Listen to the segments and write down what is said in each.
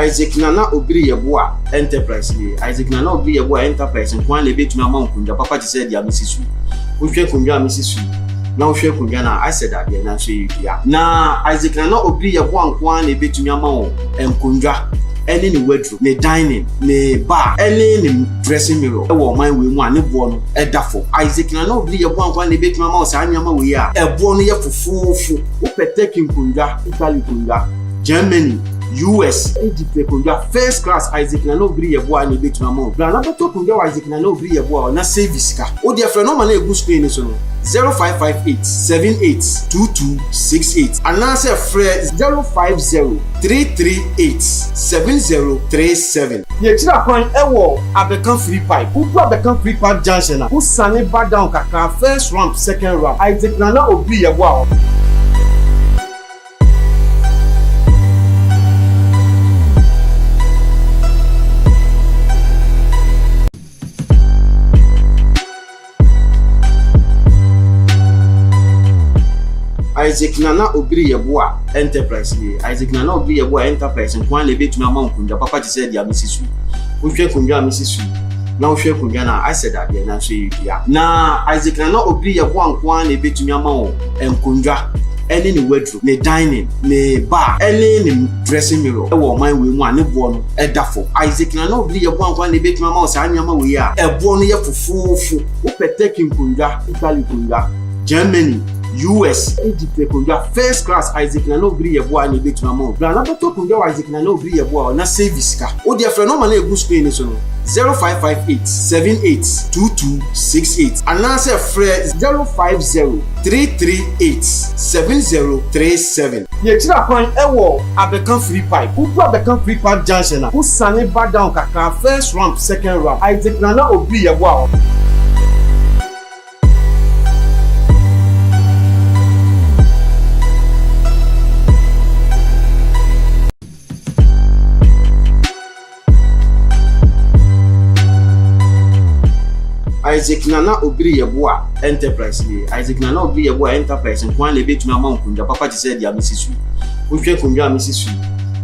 Isaac Nana Obiri Yeboa Enterprise ni Isaac Nana Obiri Yeboa Enterprise nkwan le betumi ama nkunda papa ti said ya misisu wohwe kunja misisu na wohwe kunja na Arrεsted ade na so yia na Isaac Nana Obiri Yeboa nkwan le betumi ama o enkunja ene ni wardrobe ne dining ne bar ene ni dressing mirror e wo man we mu ane bo no e dafo Isaac Nana Obiri Yeboa nkwan le betumi ama o sa anyama we a e bo no ye fufufu wo peteki nkunja Italy kunja Germany US Egypt kunja first class Isaac Nana Obiri Yeboa ni betuma mo na beto kunja Isaac Nana Obiri Yeboa na service ka o dia frɛ no ma na egu screen so no 0558782268 anase frɛ 0503387037 ye tira kwan ewo Abekan free pipe ugu Abekan free pipe junction na usane back down kaka first ramp second ramp Isaac Nana Obiri Yeboa Isaac Nana Obiri Yeboa Enterprise ni Isaac Nana Obiri Yeboa Enterprise nkwan le betumi ama nkunda papa ti said ya misisu wohwe kunja misisu na wohwe kunja na Arrεsted ade na so yia na Isaac Nana Obiri Yeboa nkwan le betumi ama o enkunja ene ni wardrobe ne dining ne bar ene ni dressing mirror e wo man we mu ane bo no e dafo Isaac Nana Obiri Yeboa nkwan le betumi ama o sa anyama we a e bo no ye fufufu wo peteki nkunja Italy kunja Germany US Egypt kunja first class Isaac Nana Obiri Yeboa ni betuma mo na beto kunja Isaac Nana Obiri Yeboa na service ka o dia frɛ no ma na egu screen so no 0558782268 anase frɛ 0503387037 ye tira kwan ewo Abekan free pipe ugu Abekan free pipe junction na usane back down kaka first ramp second ramp Isaac Nana Obiri Yeboa Isaac Nana Obiri Yeboa Enterprise ni Isaac Nana Obiri Yeboa Enterprise nkwan le betumi ama nkunda papa ti said ya misisu wohwe kunja misisu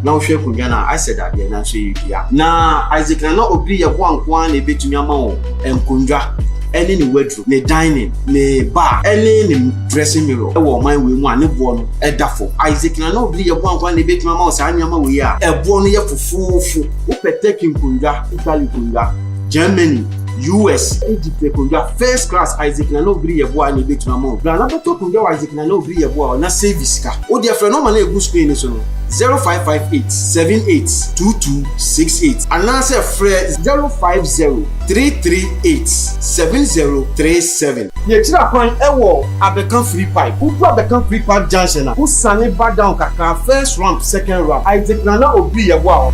na wohwe kunja na Arrεsted ade na so yia na Isaac Nana Obiri Yeboa nkwan le betumi ama o enkunja ene ni wardrobe ne dining ne bar ene ni dressing mirror e wo man we mu ane bo no e dafo Isaac Nana Obiri Yeboa nkwan le betumi ama o sa anyama we a e bo no ye fufufu wo peteki nkunja Italy kunja Germany US Egypt kunja first class Isaac Nana Obiri Yeboa ni betuma mo na beto kunja Isaac Nana Obiri Yeboa na service ka o dia frɛ no ma na egu screen so no 0558782268 anase frɛ 0503387037 ye tira kwan ewo Abekan free pipe ugu Abekan free pipe junction na usane back down kaka first ramp second ramp Isaac Nana Obiri Yeboa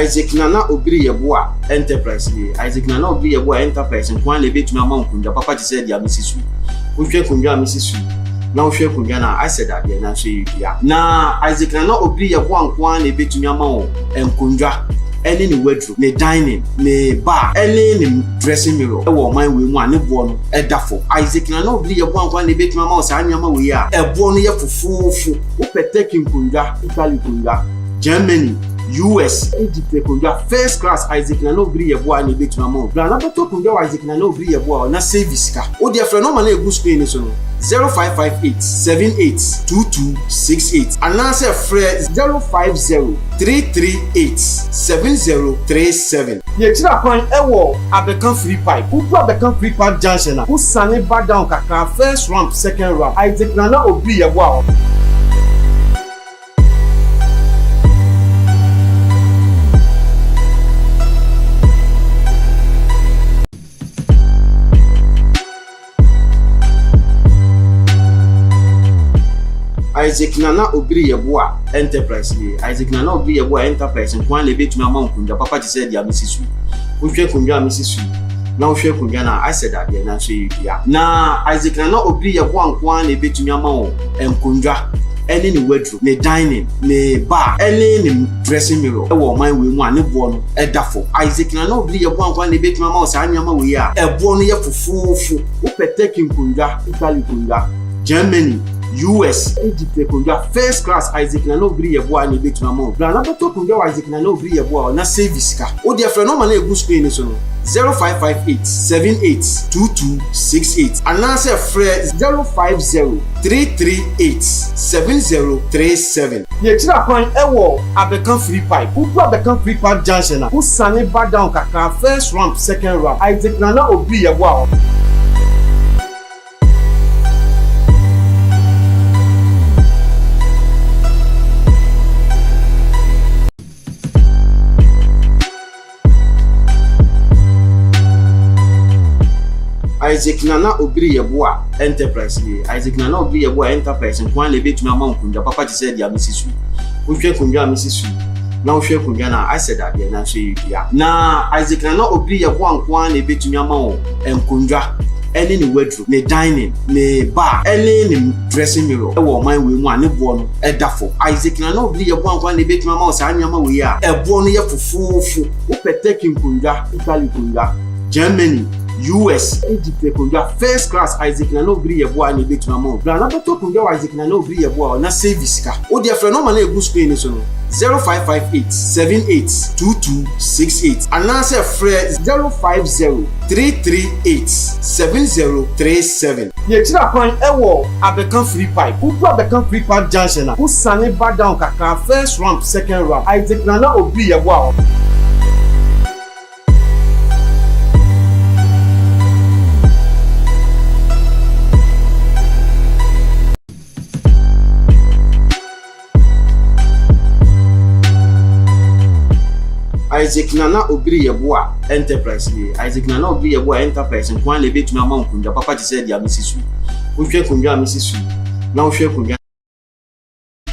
Isaac Nana Obiri Yeboa Enterprise ni Isaac Nana Obiri Yeboa Enterprise nkwan le betumi ama nkunda papa ti said ya misisu wohwe kunja misisu na wohwe kunja na Arrεsted ade na so yia na Isaac Nana Obiri Yeboa nkwan le betumi ama o enkunja ene ni wardrobe ne dining ne bar ene ni dressing mirror e wo man we mu ane bo no e dafo Isaac Nana Obiri Yeboa nkwan le betumi ama o sa anyama we a e bo no ye fufufu wo peteki nkunja Italy kunja Germany US Egypt kunja first class Isaac Nana Obiri Yeboa ni betuma mo na beto kunja Isaac Nana Obiri Yeboa na service ka o dia frɛ no ma na egu screen so no 0558782268 anase frɛ 0503387037 ye tira kwan ewo Abekan free pipe ugu Abekan free pipe junction na usane back down kaka first ramp second ramp Isaac Nana Obiri Yeboa Isaac Nana Obiri Yeboa Enterprise ni Isaac Nana Obiri Yeboa Enterprise nkwan le betumi ama nkunda papa ti said ya misisu wohwe kunja misisu na wohwe kunja na Arrεsted ade na so yia na Isaac Nana Obiri Yeboa nkwan le betumi ama o enkunja any ne wardrobe, ne dining, ne bar, any ne dressing mirror. Ewo man we mu ane bo no edafo. Isaac na no bi ye bo anko na betuma ma o sa anyama we ya. Ebo no ye fufufu. Wo peteki nkundwa, Italy nkundwa, Germany, US, Egypt kundwa first class Isaac na no bi ye bo ane betuma ma. Bra na beto kundwa Isaac na no bi ye bo na service ka. O dia friend no man na egu screen so no. 0558 782268 and answer Fred 050 338 7037. Ye tira kwan ewo Abekan free pipe. Who Abekan free pipe junction na. Who sane back down kaka first ramp second ramp. Isaac na obi ye bo. Isaac Nana obiri yeboa enterprise ni Isaac Nana obiri yeboa enterprise nkwan le betuma amankunda papa ti said ya misisu wohwe kundwa misisu na wohwe kundwa na Arrεsted ade na so yia na Isaac Nana obiri yeboa nkwan le betuma amawo enkundwa any ne wardrobe ne dining ne bar any ne dressing mirror ewo man we mu ane bo no edafo Isaac Nana obiri yeboa nkwan le betuma amawo sa anyama we ya ebo no ye fufufu wo peteki nkundwa Italy kundwa Germany US, Egypt kundwa first class Isaac na no bri ye bo ane betuma mo. Bra na beto kundwa Isaac na no bri ye bo na service ka. O dia friend no man na egu screen so no. 0558 782268 and answer Fred 050 338 7037. Ye tira kwan ewo Abekan free pipe. Who Abekan free pipe junction na. Who sane back down kaka first ramp second ramp. Isaac na obi ye bo. Isaac Nana obiri yeboa enterprise ni Isaac Nana obiri yeboa enterprise nkwan le betuma amankunda papa ti said ya misisu wohwe kundwa misisu na wohwe kundwa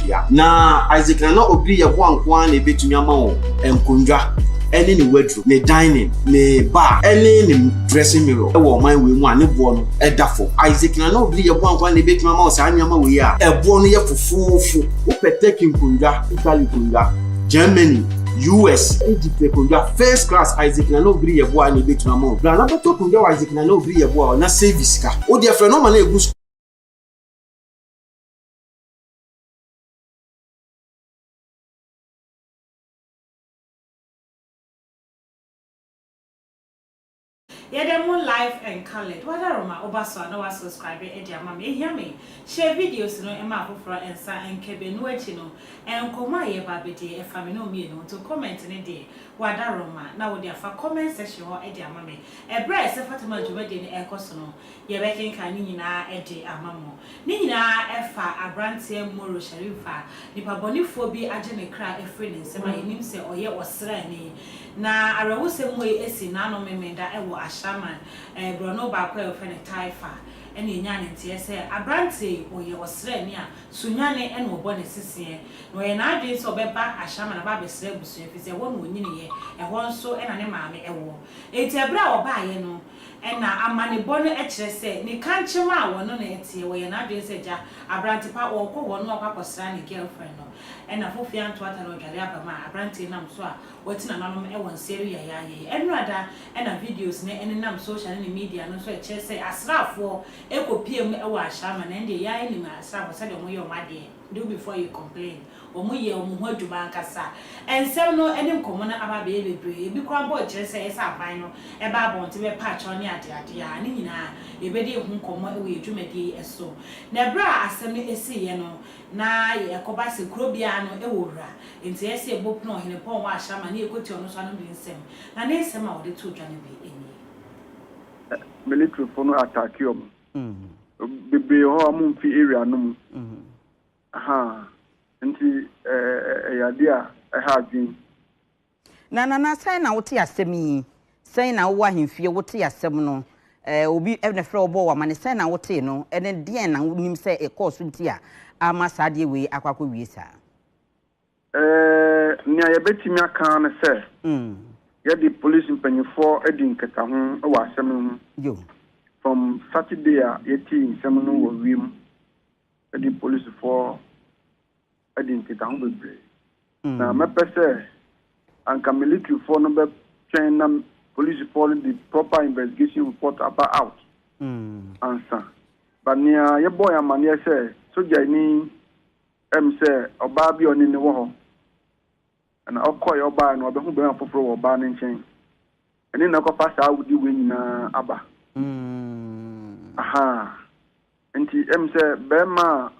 ya na Isaac Nana obiri yeboa nkwan le betuma amawo enkundwa any ne wardrobe ne dining ne bar any ne dressing mirror ewo man we mu ane bo no edafo Isaac Nana obiri yeboa nkwan le betuma amawo sa anyama we ya ebo no ye fufufu wo peteki nkundwa Italy kundwa Germany US, Egypt kundwa first class Isaac na no bri ye bo ane betuma mo. Bra na beto kundwa Isaac na no bri ye bo na service ka. O dia friend no man na egu Yedemo live and colored. What are my obaso no was subscribe e dia mama e hear me. Share videos no e ma afoforo ensa enkebe no achi no. Enkoma ye ba bedi e fa me no mi no to comment ne de. Wada roma na wo dia fa comment section ho e dia mama. E bra se Fatima Jumade ne ekoso no. Ye be kenka ni nyina e de amamo. Ni nyina e fa abrante Moro Sharifa. Nipa bonifo bi age ne kra e free ne nsema yenim se oye osra ni. Na Arrεsted mo esi na no memenda e wo Ashiaman brono ba kwa e fene taifa ene nyane ntie se abrante oye osre ni a sunyane ene obo ne sisiye no ye na adwen se obeba Ashiaman ba besre busu efise wo no onyine ye e ho nso ena ne maame e wo eti ebra oba ye no ena amane bono e kire se ni kanchema a wono na etie wo ye na adwen se ja abrante pa wo ko wono akwa ne girlfriend no ena fofia nto ata no dware abama abrante nam so a watina nanom e won seri ya ye enrada ena videos ne ene nam social media no so e kire se asrafo ekopiem e wa Ashiaman na ende ya eni ma asrafo se de mo ye o made do before you complain omuye omuho adwuma nkasa ensem no ene nkomo na aba be bebre bi kwa bo kire se esa aban no e ba bonte be patch on ade ya ni nyina e be de hu nkomo e we adwumadi eso na bra asem esi ye no na ye koba se krobia no e wora enti ese ebop no hene pon wa Ashiaman na ekoti ono so anu bi nsem na na nsem a wo de to dwane bi eni military phone attack you bebe ho amumfi area no aha nti yade a ha adwin na sai na wote asem yi sai na wo ahemfie wote asem no obi na frɛ obo wa mane sai na wote no ene de na nim sɛ e course nti a ama sade we akwakɔ wie sa nia ye betimi aka na sɛ ye the police mpanyifo edi nketa ho e wa asem no yo from Saturday a ye ti nsem no wo wiem the police for edi nkita ho bebre na mepese anka military for no be train na police for the proper investigation report about out answer but nia ye boy amane say soja ni say oba bi oni ni wo ho na okoy oba na obehu be afoforo wo ba ne nchen eni na ko pasa awudi we nyina aba aha enti say be ma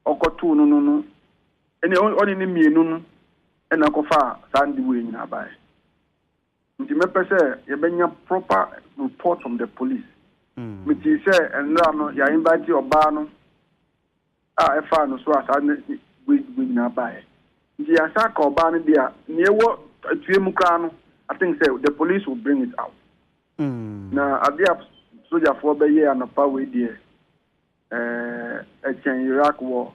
okotu no eni oni ni mienu no ena ko fa sandi we nyina aba nti mepese ye benya proper report from the police miti say enra no ya invite oba no efa no so asa we nyina aba nti ya saka oba no dia ne ewo atuemu kra no I think say the police will bring it out na adia soldier for be ye anopa we there chen Iraq war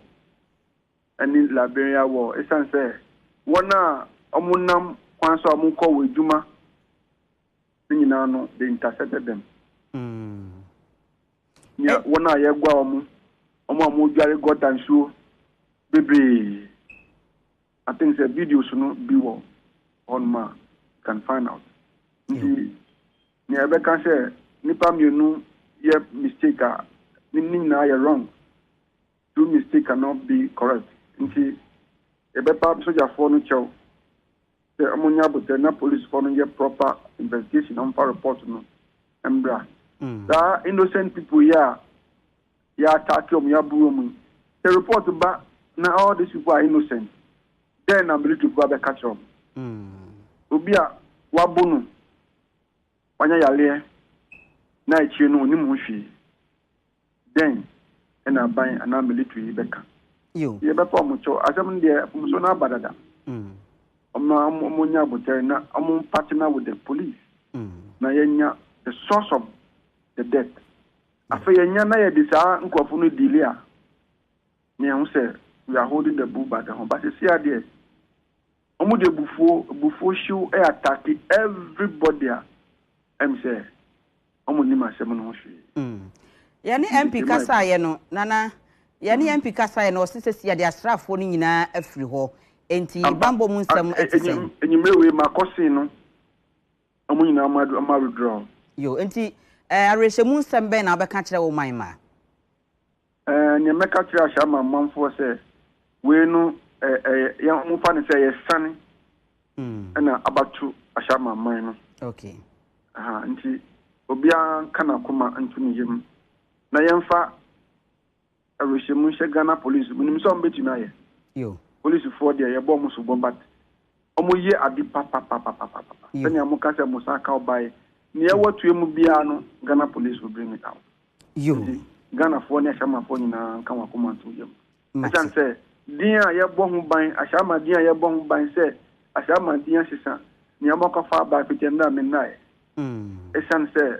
and Liberia war esan say wona omunam kwan so amunko we djuma nyina no they intercepted them yeah wona ye gwa omu dware godan show baby I think the videos no be on ma can find out ni ebe kan say nipa mienu ye mistake ni na ye wrong two mistake cannot be correct nti ebe pa soldier for no chow the amonya but na police for no ye proper investigation on for report no embra that innocent people ya attack ya buo the report ba na all these people are innocent then I'm ready to go back catch them obia wabunu wanya yale na ichi no ni mu hwi then na ban ana military beka yo ye be pa mu cho asem de mu so na badada omunya botere na partner with the police na yenya the source of the death afa yenya na ye disa nkofo no delay a ne hu say we are holding the bull by the horn but see there omu de bufo show attack everybody say omu ni ma sem no hwe yani MP kasa ye no nana yani MP kasa ye no osese ya de asrafo no nyina afiri ho enti bambo mu nsem etisen enyimrewe makosin no omu nyina amadu draw yo enti Arrεsted mu nsem be na obeka kire wo man ma ne meka kire Ashiaman manfo se we no ya mu fa ne se ye sane na abatu Ashiaman man no okay aha nti obia kana kuma ntuni yem na yemfa Arrεsted mu she Ghana police munim so mbeti na ye yo police for there ye bo mu so bombat omo ye adi papa senya mu ka se musaka obai ne watu emu bia no Ghana police will bring it out yo Ghana for ne Ashiaman for nyina kan wa kuma ntu yem asan se dia ye bo hu ban Ashiaman dia ye bo hu ban se Ashiaman dia sisa ne amaka fa ba fitenda me nai esan se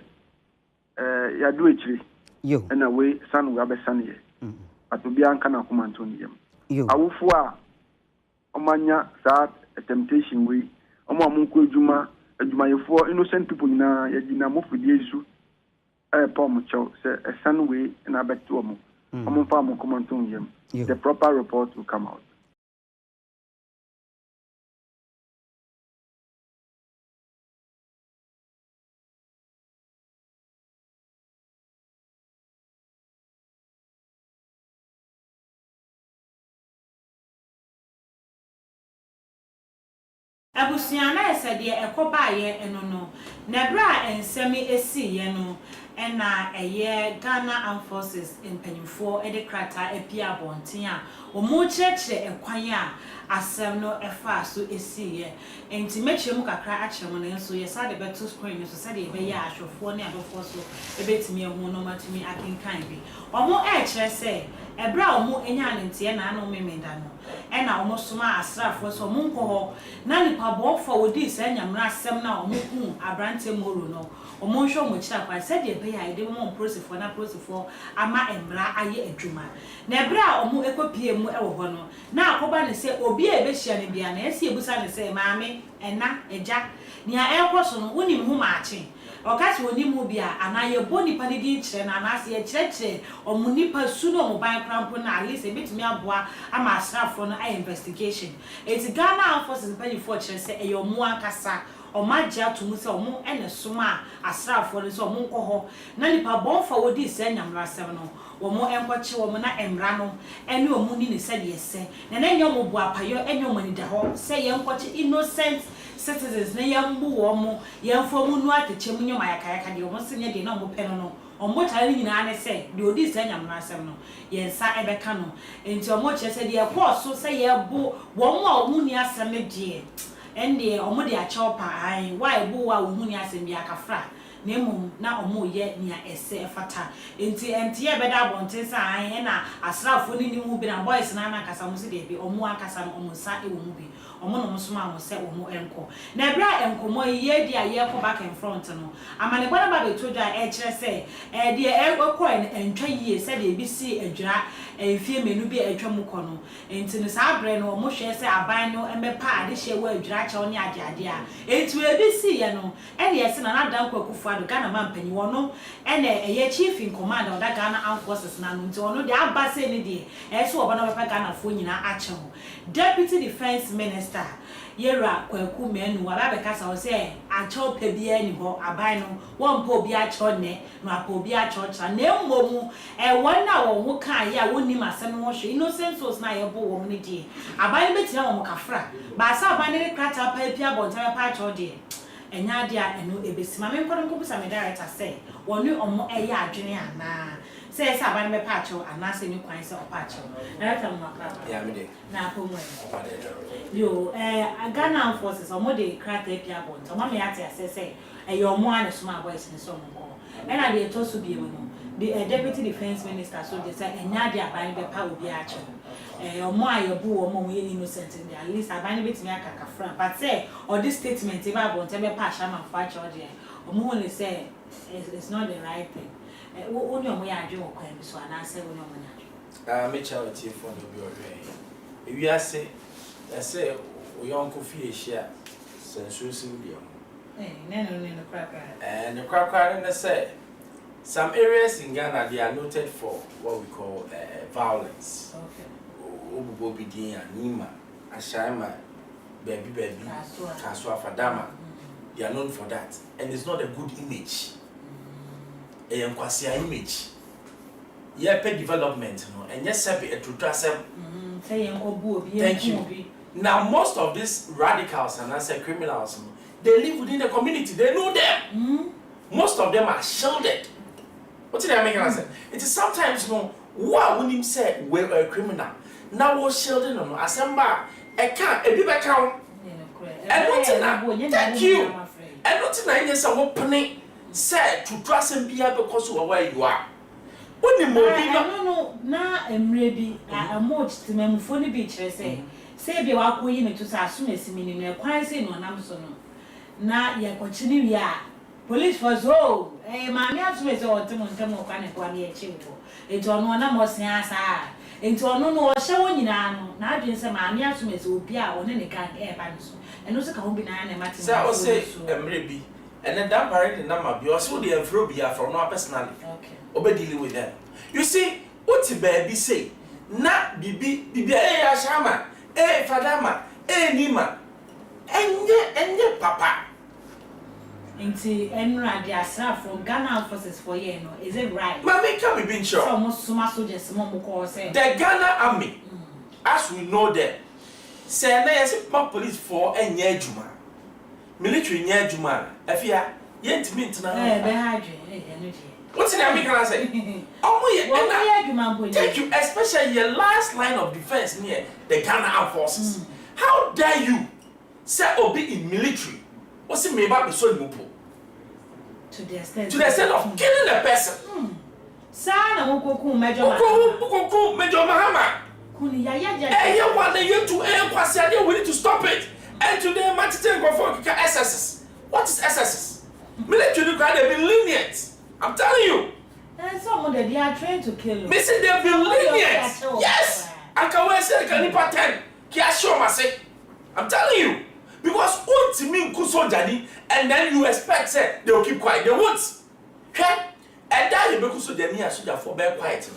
ya do echiri yo na we san we abesan ye atobia nka na kuma ntu yem yo awufu a omanya sa temptation we amunko adwumayefo innocent people na yagina mofudie isu pom chow say esan we na beto omo fa mo kuma ntu yem the proper report will come out. Abusiana esede ekoba ye eno no na bra ensemi esi ye no ena eye Ghana Armed Forces impanyimfo krata epia bonten a omu chechire ekwan a asem no efa so esi ye enti mechire mu kakra akire mo no so ye sade beto screen so sade be ya ahwefo ne abofo so ebetimi ehu no matumi akinkan bi omu kire se ebra omu enya ntie na anu memenda no ena omu soma asrafo so omu nko na nipa bo fo wodi se nyamra asem na omu hu abrante moro no omu hwo mo kira kwa sade be I dey mo process for ama embra aye adwuma na ebra omo ekopie mu e wo ho no na akoba ne se obi e be hia ne bia na esi ebusa ne se maame ena eja nia ekoso no wonim hu maache okati wonimu bia anaye boni panidi kire na anase ye kire omunipa su no mobile crampo na at least ebetumi aboa ama asrafo no investigation eti Ghana forces pay for kire se eyomu akasa omagya tumu se omo ene soma asrafo no se omo nkoho na nipa bonfa wodi se nyamrasem no omo enkoche omo na emra no ene omu ni ne se de ese na na nyomo bu apayo enyo mani da ho se ye enkoche innocent citizens na yambu womo yamfo mu nu ateche mu nyoma yakayaka de omo se nye de na omo peno no omo tare nyina ne se de odi se nyamrasem no yensa ebeka no enti omo che se de ekwoso se ye bu womo a omu ni asem de ende omo de achopa ai why bu wa omu ni asem bi akafra nemu na omo ye nia ese efata enti ye beda bonte sa ai na asrafo ni mu bi na boys na na akasa mu se de bi omo akasa no omo sa e wo mu bi omo no musoma mo se omo enko na bra enkomo ye dia ye ko back in front no amane bona ba beto da e kire se de e ko entwa yie se de bi si adwira efie menu bi atwa mu ko no enti no sa bre no omo hwe se aban no embepa ade hye wa adwira che oni ade a enti we bi si ye no ene ye se na dan kwakufu ado Ghana man panyi wono ene eye chief in command of that Ghana Armed Forces na no nti wono de abase ne de e so oba na bepa Ghana fo nyina ache ho Deputy Defense Minister Yera kwaku menu aba bekasa wo se ache opa bia ni ho aban no won pa obi ache ne no apa obi ache ocha na emmomu wona wo ho kan ya woni masem ho hwe innocent souls na ye bo wo ne die aban betia wo kafra ba sa aban ne krata pa pia bonta pa ache de enya dia eno ebesima me nkodo nkobusa me director say wonu omo eya adwene ana say esa aban me pacho ana se ni kwan se opacho director mo akra ya me de na akomo yo Ghana forces omo de krata pia bonta omo me yate say omo ana suma boys ni so mo ena de to so bi no the Deputy Defense Minister so they say enya dia aban be pa obi acho omo ayebu omo we innocent in at least aban betimi akaka fra but say or this statement if I want to be pa Ashiaman for charge omo only say it's not the right thing only omo ya adwe okwan bi so ana say only omo ya me charity for no bi orwe we are say o yonko fi ehia sensu simbia no crack the crack and say some areas in Ghana they are noted for what we call violence. Okay. Obubobidia, Nima, Ashiaman, baby, Kaswa Fadama. They are known for that. And it's not a good image. A Kwasia image. Yeah, pay development, no, and yes, a to trust them. Thank you. Now, most of these radicals and I say criminals, they live within the community, they know them. Most of them are shielded. What did I make answer? It is sometimes no, why wouldn't him say we're a criminal? Now we're shielding them. I said, I can't, a bit account. And what thank you. And not tonight, yes, I'm opening, said to trust and be able because of where you are. What the more no, now I'm ready. I'm more to me for the beach. I say, be our queen to as soon as meaning a quiet saying on Amazon. Now you're continuing, yeah. Police for so mammy as we saw Temo can one year chimpo. It's on one more sense. Into no showing in now doing some mammy as we will be out on any kind air pants. And also come behind a matter. I will say, maybe. And then that parade the number be also the Afrobia from our personality. Okay. Obey dealing with them. You see, what's the baby say? Not Bibi, Ashiaman, Fadama, Nima, and ye papa. Inti enra dia asra from Ghana forces for year no is it right? Mama can be being sure. So almost suma soldiers mo call say. The Ghana army as we know them say na yes police for enye adwuma. Military nye adwuma. Afia ye ntimi ntena. Be hadwe eno die. What did I make her say? Thank you, especially your last line of defense near the Ghana Armed Forces. How dare you say obi in military? What's it made about the soul mupo? To the extent of killing a person. Sana muko Major Mahama. Kuni ya. Eh, you want you to we need to stop it. And today, Matite SSS. What is SSS? Military crowd have been lenient. I'm telling you. And some of them, they are trained to kill you. Missing they've been lenient. Yes. I can wear say can you pretend? Can show my say? I'm telling you. Because ultimately kuso jadi and then you expect say they will keep quiet. They won't. Okay? And that you because they need so for be quiet.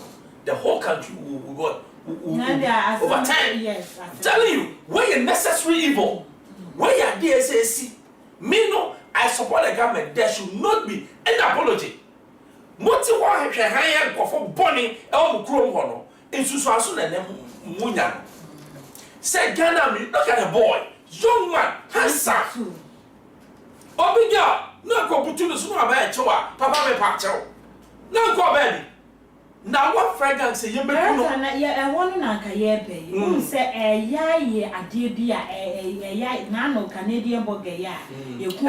The whole country will over time. Yes, I'm telling you, when you're necessary evil, when you're DSAC, me no, I support the government. There should not be any apology. Moti wa hwehwan nkofo boni e o krom ho no ensusu aso na nem munya no say Ghana me look at the boy young man handsome obiga na ko putu no so na ba chewa papa me pa chew na ko ba bi na what fragrance say yembe no na e wonu na ka ye be you say ye ade bi a na no Canadian burger ya ye ku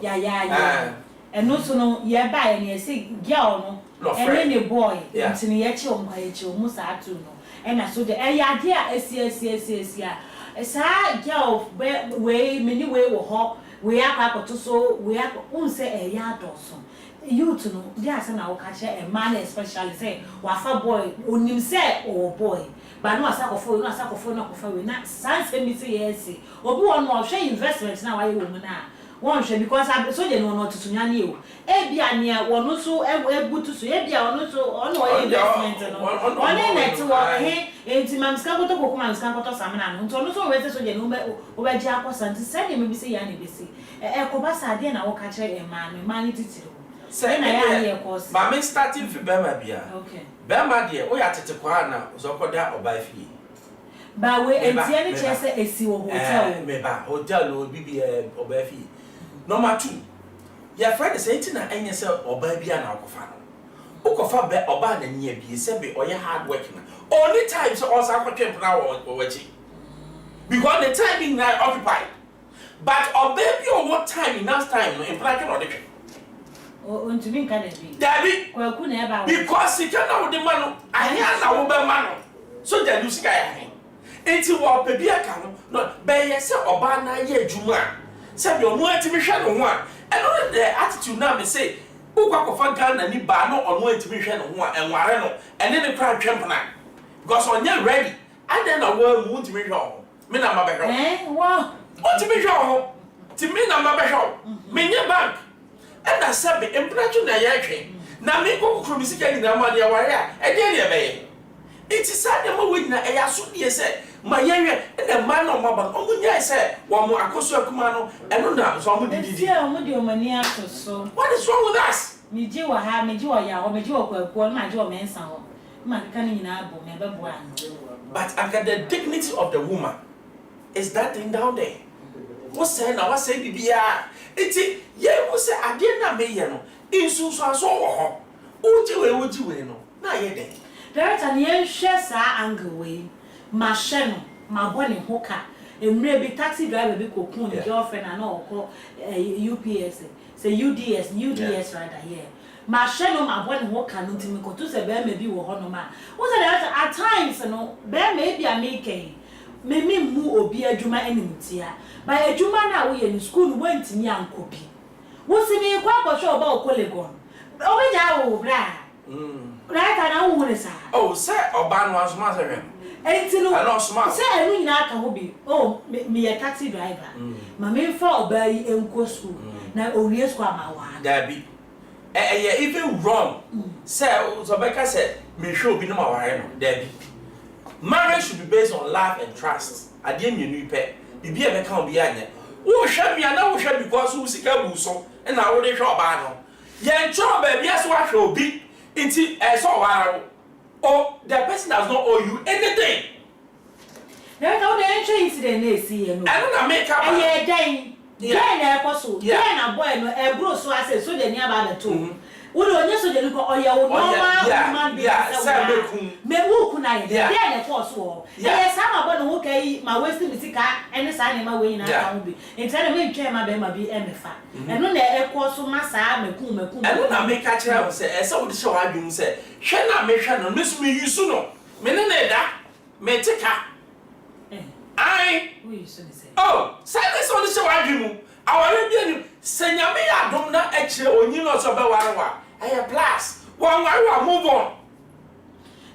ya and no so no ye buy and ye say girl no and any boy until ye che on kwa che mu sa atu no and so the ade a esi sa girl we many way wo ho we akwakoto so we say adoso youth no dey ase na wo ka che a man especially say wafa boy onim say o boy but no asakofo we na sanse mi say yes obi won no hwe investment na waye wo mu na one share because so they no to tunyane o e bia ne wono so ebutu so e bia wono so ono investment no one net wo he enti mamska koto kokuma mamska koto samana no nto no so we say so they no wo be gia akosa nti say me bi say ya ne be say e ko ba sa de na wo ka kire e man ni titiro say na ya ye course ma me starting fi Bema bia okay Bema de o ya tete kwa na so koda oba fi ba we enti ani che say esi wo hotel me ba hotel o bibi oba fi. Number 2, your friend is saying na enye say oba bia na akofa no. Ukofa be oba na nya bi say be oye hard work na. Only time so also akotwe na wo wachi. Because the time being now occupied. But oba bi o what time enough time no in practice no dey. O ntumi nka na bi. Dabi. Kwaku na e ba wo. Because you can wo de ma no, ahia na wo be ma no. So dey do sika ya hen. Enti wo pe bia ka no be ye say oba na ye adwuma. Say your no antimi hwe no ho a eno the attitude na me say ukwa kofa Ghana ni ba no ono antimi hwe no ho a enware no ene ne kra twempna because onye ready and then na wo mu antimi hwe ho me na ma be hwe wow antimi hwe ho ti me na ma be hwe me nye bank and na say be impression na ye hwe na me ko kro mi sika ni na ma de ware a e de ne be ye it is sad dem we na e ya so de say ma yewe na man no maba omunya say wo mo akoso akuma no eno na so mo didi see o mo de o mani akoso what is wrong with us mi ji wa ha mi ji wa ya o mi ji wa kwaku ma ji o mensa ho ma ka ni nyina abo me bebo an but under the dignity of the woman is that thing down there what say na what say bibia enti ye mo say ade na me ye no insusu aso wo ho uji we no na ye den director ni en hwe sa angle we ma hwe no ma bo ne hoka emre bi taxi driver bi kokun ni girlfriend na okọ UPS say UDS rather here ma hwe no ma bo ne hoka no ntimi ko to say be ma bi wo ho no ma wo say director at times no be ma bi ameke me mu obi adwuma animtia ba adwuma na wo ye ni school wo ntimi ankopi wo si mi kwa ko show ba okolegon obi ja wo bra right na wo ne sa oh say oba no asoma say enti no I say enu nyina aka ho bi oh me a taxi driver ma me fa oba yi enko school na owie school ama wa dabi even wrong say so beka say me show bi no ma ware no dabi marriage should be based on love and trust ade mienu ipe bibi e beka obi anya wo hwa mi ana wo hwa because wo sika bu so na wo de hwa oba no ye ncho ba bia so wa hwa obi enti so ware oh the person does not owe you anything there no the entry incident na esi ye no I don't make up eh den na ekoso den na boy no e bro so ase so de ni aba be to wo do onye so de ko oye wo normal human being say me wo ku na ye den na ekoso wo e sa ma bo no wo kai ma waste mi sika ene sa ne ma we na ka wo bi enti na me ntwe ma be ma bi e me fa eno na ekoso ma sa me ku eno na make a kira say e sa wo de show adwum say hwe na me hwe no me so me yusu no me ne na da me tika I we so say oh say this on the show adwum aware bi ani senyame ya dom na ekire onyi no so be ware wa a plus. One move on.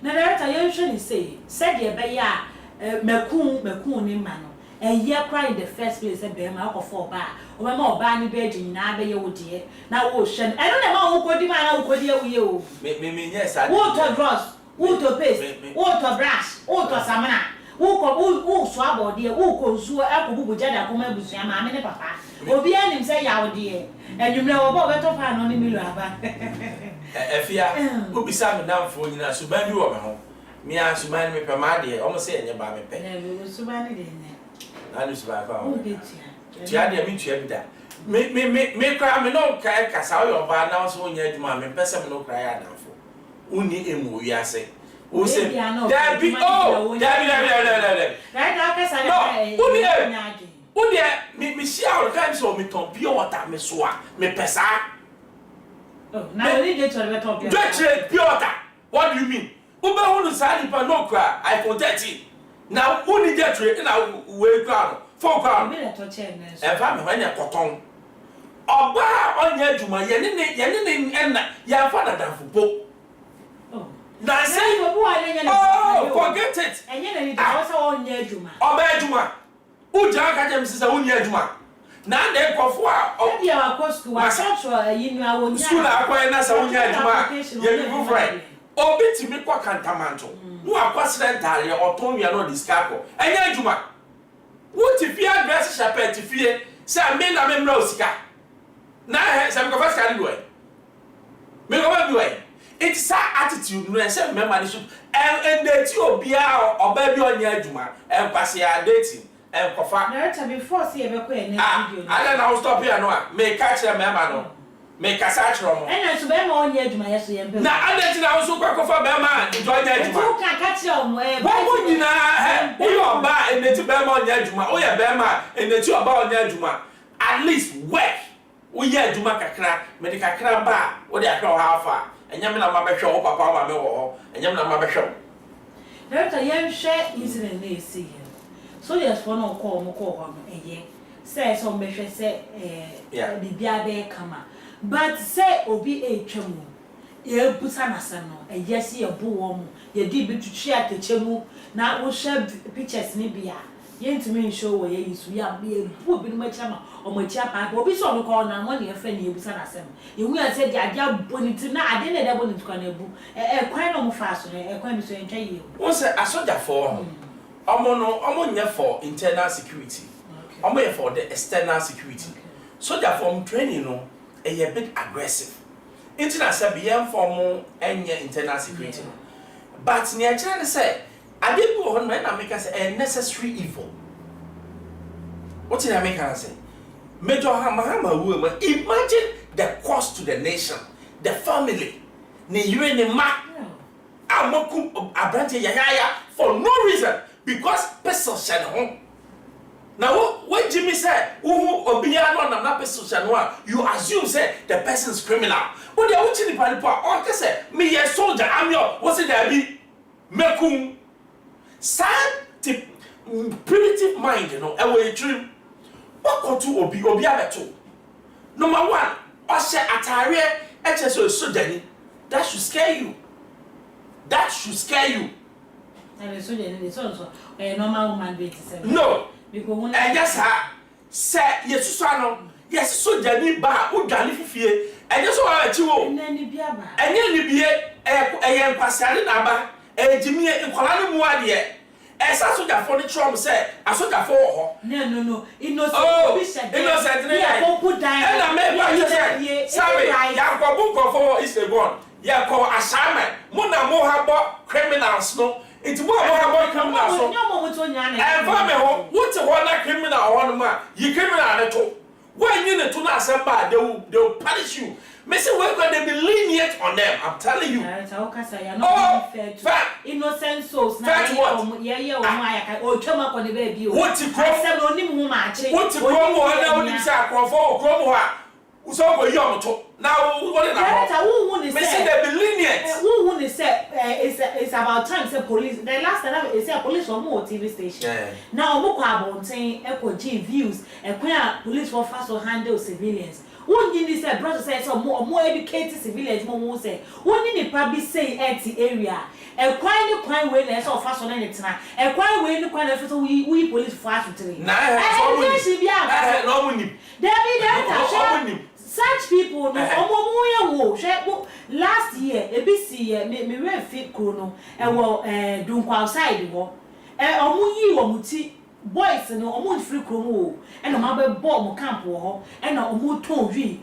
Na director you usually say said ye be ya mekun ni ma no. And ye cry in the first place e be ma akofo ba. O be ma oba ni be agyin na be ye wo de. Na wo hwe. E no na ma wo kodi ma na wo kodi awie o. Me yes I. Wo to dross, wo to paste, wo to brush, wo to samana. Wo so abode wo ko nsuo akobubu jada akoma busu ama ame ne papa. Obi anim say ya wo de. Enwumre wo ba beto pa no ni milu aba. Efia, obi sa me namfo nyina suban bi wo me ho. Me a suban me pe ma de, o mo say enye ba me pe. Na suban de ne. Na ni suban fa. Wo betia. Tia de mi tua bi da. Me kra me no kai kasa o yo ba na so onya adwuma me pese me no kra ya namfo. Uni emu wi ase. O say that be oh, that. Right now kasa na. Uni me share all kinds of me ton pure water me so a me pesa. Now we need to talk about pure water. What do you mean? Ube hunu sa nipa no kra iPhone 13. Now who need that trade na we kra for kra. Me let to check na. E fa me when ya koton. Oba onya adwuma ye ne enna ya fa na danfo. Oh. That's it. Oh, forget it. And you know, that's all near Juma. Oba Juma. Uja ka dem sisa unya Juma. Na de kofo a obi a ko school a central you know wonya. School akwa na sa unya Juma. Ye people friend. Obi timi kwa kantamanto. No accident ya oton wi no discako. Enya Juma. Wo ti fi address chapel ti fie. Say me na me mra osika. Na he say me ko first carry boy. Me ko ba boy. It's that attitude no say member ni so and the ti obia oba bi onya adwuma en kwase ya dating en kofa na before see e be ko e na video I don't know stop here no me catch them member no me kasa chro mo en so be ma onya adwuma yeso ye be na adeti na so kwa kofa be ma enjoy the adwuma you can catch them e ba wo nyina he wo yo ba en the ti be ma onya adwuma wo ye be ma en the ti oba onya adwuma at least work wo ye adwuma kakra me de kakra ba wo de akra ha afa enyam na mabehwe wo papa ma me wo ho enyam na mabehwe director yen share incident na esi here so yes for no call mo ho eye say so behwe say bibia be kama but say obi etwam ye busa na sem no eye si ye bo wo mu ye di bitutwi atechemu na wo share pictures ni bia yentimi show wo ye isu ya be bu bi no machama o machia pa obi so no call na mo ne efa ni ebusa na sem ye hu ya say dia boniti na ade na da boniti kwa na ebu kwan no mo fa so kwan bi so entwa ye wo say asoja for omo nya for internal security omo ye for the external security soldier from training no a bit aggressive internal say be form enye internal security but ni a chance say ade bi wo no na make say a necessary evil. What did I make her say? Major Hamahama woman, imagine the cost to the nation, the family. Ni yure ni ma amoku abrante yaya for no reason because person shed home. Now when Jimmy said, "Who obiya no na person shed one," you assume say the person is criminal. But they are watching the panipa. Oh, they say me a soldier. I'm your. What's it there be? Mekum. Sad primitive mind, you know. A dream. What go to obiya beto? Number one, oshe atare HSO soldier. That should scare you. That should scare you. And the soldier is also a normal woman being said. No. Because when yes, say yes, son, yes, soldier ni ba, who dani fifie, and yes, what I do. And then the biaba. And then you be a young pastor in Aba, a Jimmy in Colano Muadia. As a soldier for the Trump said, a soldier for no. Innocent. Oh, innocent. Yeah, put down. And I made sorry, Yakobu for is the one. Yako Ashiaman. Mona Mohabo criminals no. It's more about criminals. And for me, what's a one criminal on man? You criminal at all. When you need to not somebody, they will punish you. Missy, we're going to be lenient on them. I'm telling you. Oh, fact. Innocent souls. Fact what? Yeah, or come up on the baby. What's it called? What's it called? So go young to now what is that? Who want to say they be lenient? Who want to say it's about time say police. The last time they say police on more TV station. Yeah. Now mo kwa bon saying echo G views and when police will fast to handle civilians. Who need say brother say so more educated civilians mo say. Who need probably say at the area. E kwan we na so fa so na netina. E kwan we ni kwan na so we police fast to three. Na so no money. There such people no omo last year ebisi year me we fit krono e wo dunkwa outside wo omo yi wo muti boys no omo free krono o e no ma be ball mo camp wo ho e na omo ton wi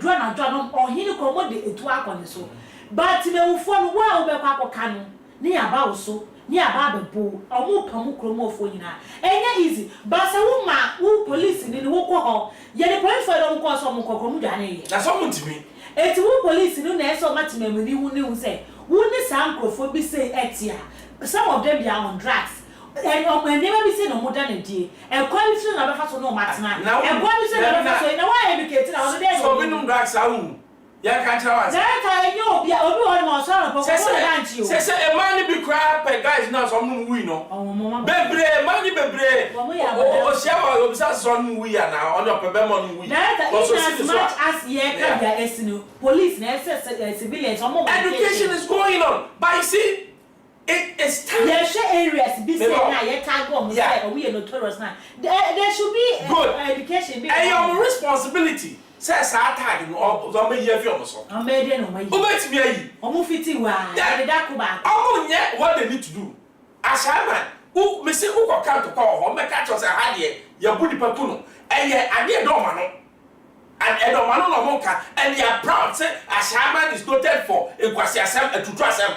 dro na no ohini ko mo de etu akone so but me ufo no wa be kwa akoka no ni aba wo so ni aba be bo omo pamu kromo ofo nyina enya easy but se wo ma wo police ni wo ko ho ye the police for don ko so mo kokro mu dwane ye na so mo ntimi eti wo police no na so matimam ni hu ne hu say wo ni sankrofo bi say etia some of them they are on drugs and when they be say no more than a day and quality na be fa so no matena and quality na be fa so na why educate na on dey so we no drugs awu ya ka tell us that time you obi one mo so na poko so dance you say a man be cry per guys now some no we no bebre man bebre o shawa o bisa so no we na on your pebe mon we so as much as ye can be esino police na civilians education is going on but you see it is time. There should areas be say na ye can go mo say we notorious now. There should be education. And your responsibility says tag no so me year fi so. Am be dey no mai. O bet me ayi. Omo fiti wa. Dey da ko ba. Omo nye what they need to do. Ashiaman, who me say who go count to call ho me catch us ha dey ye budi paku no. Eye ade do ma no. And Edomano no monka and they are proud say Ashiaman is noted for Ekwasi asem etutu asem.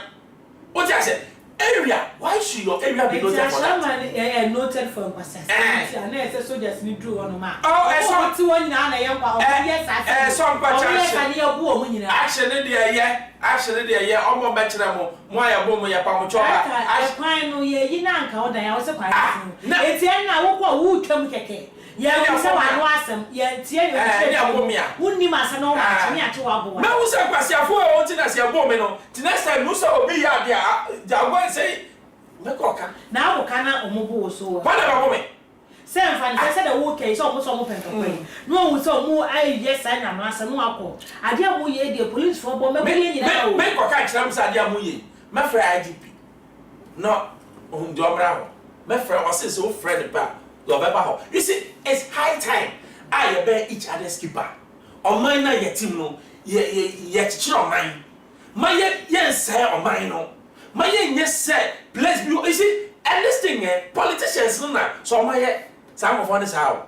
What I said area, why should your area be noted for that? Ashiaman noted for Ekwasi asem. And I say soldiers need do on ma. Oh, so ti won na yan kwa. Yes, some question. Action dey here omo be kire mo aya bom ya pa mo choba. Kwan no ye yi na nka odan ya wo se kwan. Eti na wo kwa wo twam keke. Yeah, we say one awesome. Yeah, tie you. Wunni ma se no ma tini ate wa bo. Me wo se kwasi afo e won ti na se bom me no. Ti next time no se obi ya dia. Ja go say me ko ka. Na wo kana omobo wo so. Ba na ba bo me. Say mfani say the wo ke so mo penko. No wo so mo ai yes I na no ase no akọ. Ade mo ye de police for bo me ko ye nyina o. Me ko ka kira mo say ade mo ye. Me frɛ IGP. No, on do obra ho. Me frɛ o say so frɛ ba. You see, it's high time. I bear each other's keeper. On mine, your team no, ye children mine. My yes, sir, on mine no. My yes, sir, bless you. You see, and this thing, politicians, no, so my some of one is how.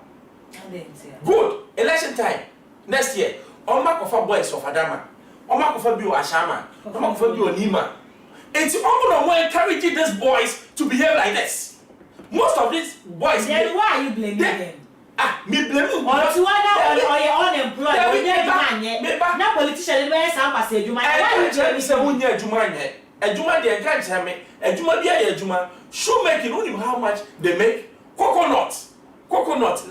Good election time next year. On mark of our boys of Adama, on mark of a bio Ashiaman, on mark of a bio Nima. It's all no encourage these boys to behave like this. Most of these boys. Then why are you blaming them? Me blame you. Or to or you're unemployed. Or you're not. Now politicians may say pass a juma. Why you blaming say wunya juma nye? A juma dey encourage me. A juma dey a juma. Shoemaking only how much they make. Coconut.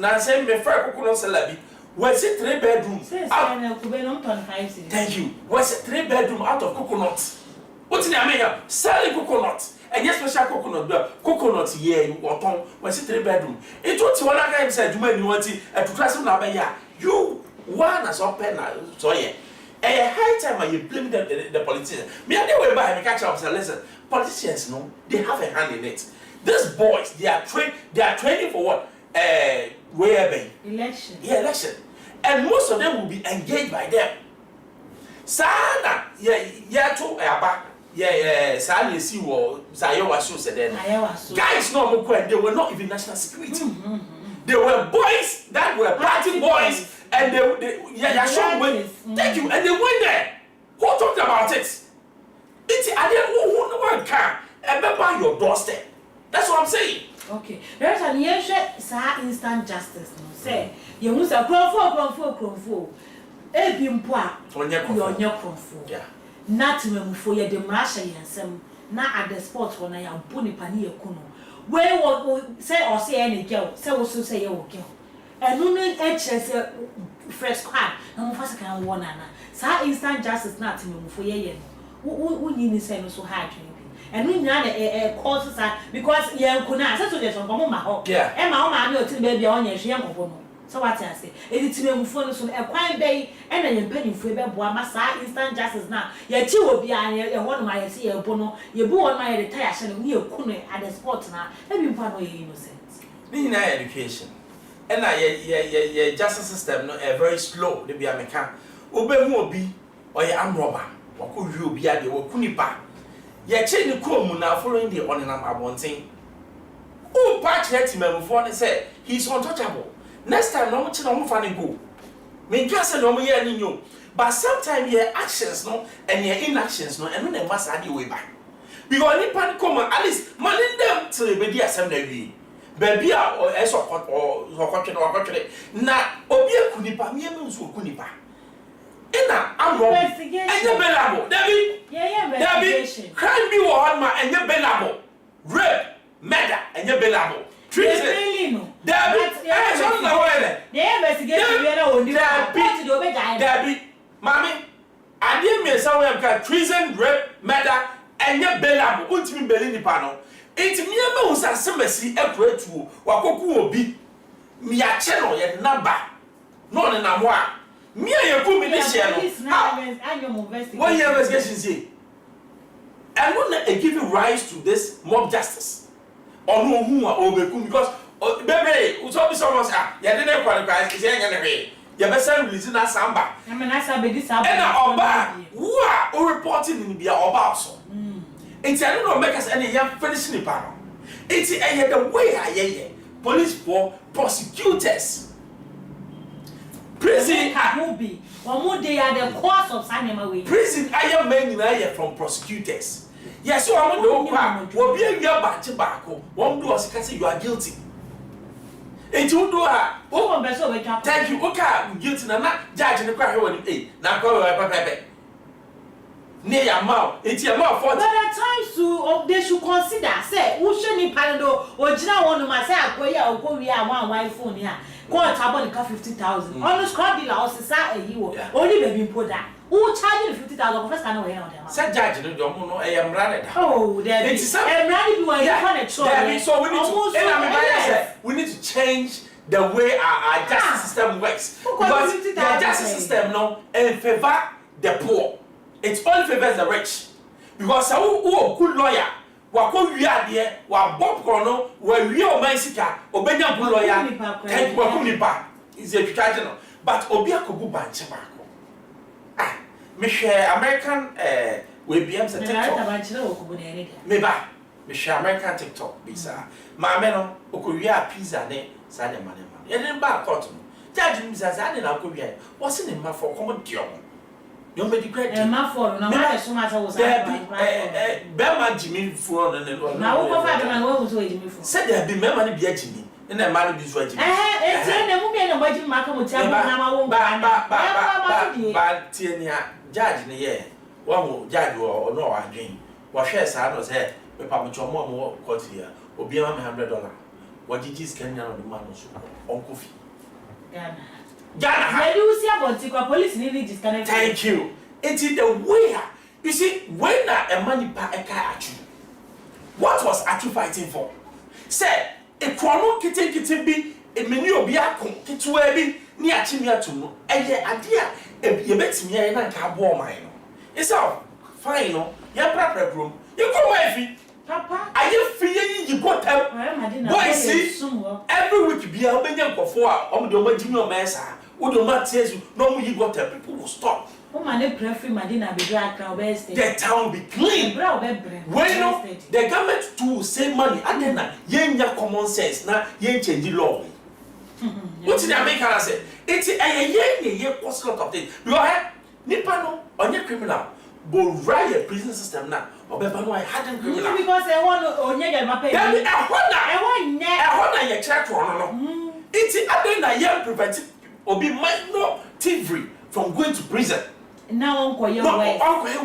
Na say me fry coconut salabi. Was it 3 bedrooms? Thank you. Was it 3 bedroom out of coconut? What's in America? Selling coconut. And yes, special coconut here in Waton was it 3 bedroom. It was one guy said, you may want it to trust him. You one as open, so yeah. A high time you blame the politicians. Me and they were by me catch up and listen, politicians no, they have a hand in it. These boys, they are training for what? Where election. Yeah, election. And most of them will be engaged by them. Sana, yeah, to back. Yeah, sadly, see what Zayowa show said then. Guys, no more, they were not even national security. They were boys that were party boys, and they showed way. Thank you, and they went there. Who talked about it? It's I didn't one car and by your doorstep. That's what I'm saying. Okay, there's an instant justice. No, say you must a crowd. Ebimpoa, you're your crowd. Yeah. Not me for your demarche and some not at the spot when I am bunny pania kuno. Where will say or say any girl, so also say your girl. And no edges fresh crab, no first can one anna. So instant justice not to me for ye. Who need to say so hard to and we know a course because young could not settle this on Mama. Yeah, and my mamma till baby on your young woman. So what I say? Editing mu phone so e kwan bay e na ye mpanimfo e be boa ma sa instant justice na ye chi obi an ye won ma ye se ye bo no ye bu won ma ye retire hye no ye ku no at the spot na e bi mpa no ye innocent. Ni na education. And ye justice system no very slow. They be a mechanic. Obehu obi or ye arm robber. Wako wi obi ade wo kunipa. Ye che ni ko mu na following the ordinary abonten. O patch let him before say he's untouchable. Next time no much no fa go. Me twa say no ye ani nyo. But sometimes your actions no and your inactions no and no na massa dey way back. Because ni pan come at least man them till be dey assembly. Baby or esokot or sokotwe na obi akunipa me am nso okunipa. Ina amro enye belabo Debbie crime be one man enye belabo rape murder enye belabo treason Debbie eh so na wele dey investigate we na oni report do be die Debbie mami ade me say we am ka treason rape murder enye belabo untimi beli nipa no enti me am hu sa semasi ekratu wakoku obi mi ya che no ye number no ne na mo a me ye ku mi this year no what year investigation say and when they give rise to this mob justice or no who are obeku because baby so be someone say ya dey na qualify say enya na we ya be say release na samba I mean I say this happen and oba who are reporting in bia oba so it's I don't know make us any ya finish ni pa no it's the way aye police for prosecutors prison be one day are the cause of sanema way prison aye men na from prosecutors yes so am do kwa wo bi awia bache baako won do osika say you are guilty enti wo do a wo be so we twa thank you okay guilty na judge ne kwa he woni na kwa we pepe ne ya ma enti ya ma 40 but at times to they should consider say wo hwe ni pando ogina wonu ma say akoyi a okowi a wan iPhone ya court abon ka 50,000 on scrap dealer o sisa eyiwo only baby poda who charge 50,000 first can we hear on them say judge no do mo no e am rade oh there be emrani bi wan you want to try so we need to we need to change the way our justice system works because the justice system no in favor the poor it only favors the rich because who good lawyer wako wiade wa bob kono wa wie o man sika obenya good lawyer thank wako nipa is a charge no but obi akobu banche bako me share American we BM se TikTok me ba me share American TikTok bisa ma me no okowie a pizza ne sa de mane ye den ba court no judge mi za ne na okowie what's in ma for come dio you me declare ma for na ma so ma was Bema Jimmy for na wo ko fa de na wo so Jimmy for said there be mema ne bia Jimmy na ma ne bi so Jimmy na mu bia na mo Jimmy maka mo tia na ma wo ba tie ni judge ne ye wo ho judge wo no wa dwen wo hwe sa no say me pa mo chomo mo court here obi ma $100 wo gigi scan na no ma no so on coffee Ghana where you see about the police need disconnect thank you it's the way you see when a money pa e kai achu what was achu fighting for say e krono kitten bi e meni obi akon kitwa bi ni achi mi atum no eye ade a ye betimi ye na nka abo man no it's all fine no ye prapra brom you come my fi papa aye fi ye yi gotam boy see every week bia obenya nkofo a omde omagimi o mesa wo do matiesu no mu yi gotam people will stop the town will be clean. When no, the government too save money, and then yen common sense, now yen change the law. What did America say? It's a yen what's lot of things. You are Nipano on your criminal, but write a prison system now. Or Bepano, I hadn't criminal. Because I want to pay. I want your check for it's a yen preventive or be minor thievery from going to prison. Now Uncle Your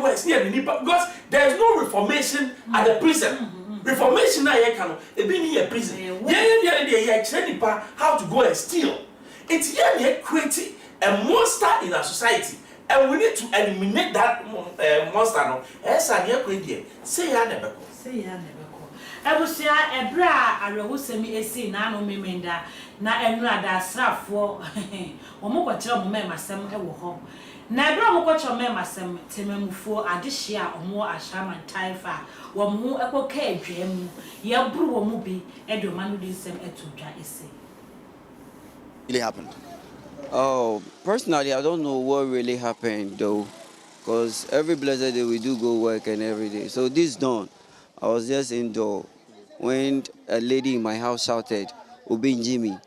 West because there is no reformation at the prison. Reformation now you can be near prison. Yeah, how to go and steal. It's here creating a monster in our society, and we need to eliminate that monster. No, yes, I hear say ya never go. Say ya never go. Ebusia ebra Arrɛsed esi na no memenda na enura da asrafo omukɔkyerɛ mo memasɛm ɛwɔ hɔ na ebra omukɔkyerɛ memasɛm temamufo adehye a omo Ashiaman taifa wo mo ekɔka adwam yɛburu wo mo bi edoma no di nsɛm etodwa ese. Really happened? Oh, personally, I don't know what really happened though, because every blessed day we do go work and every day. So this dawn, I was just indoor when a lady in my house shouted, "Obin Jimmy."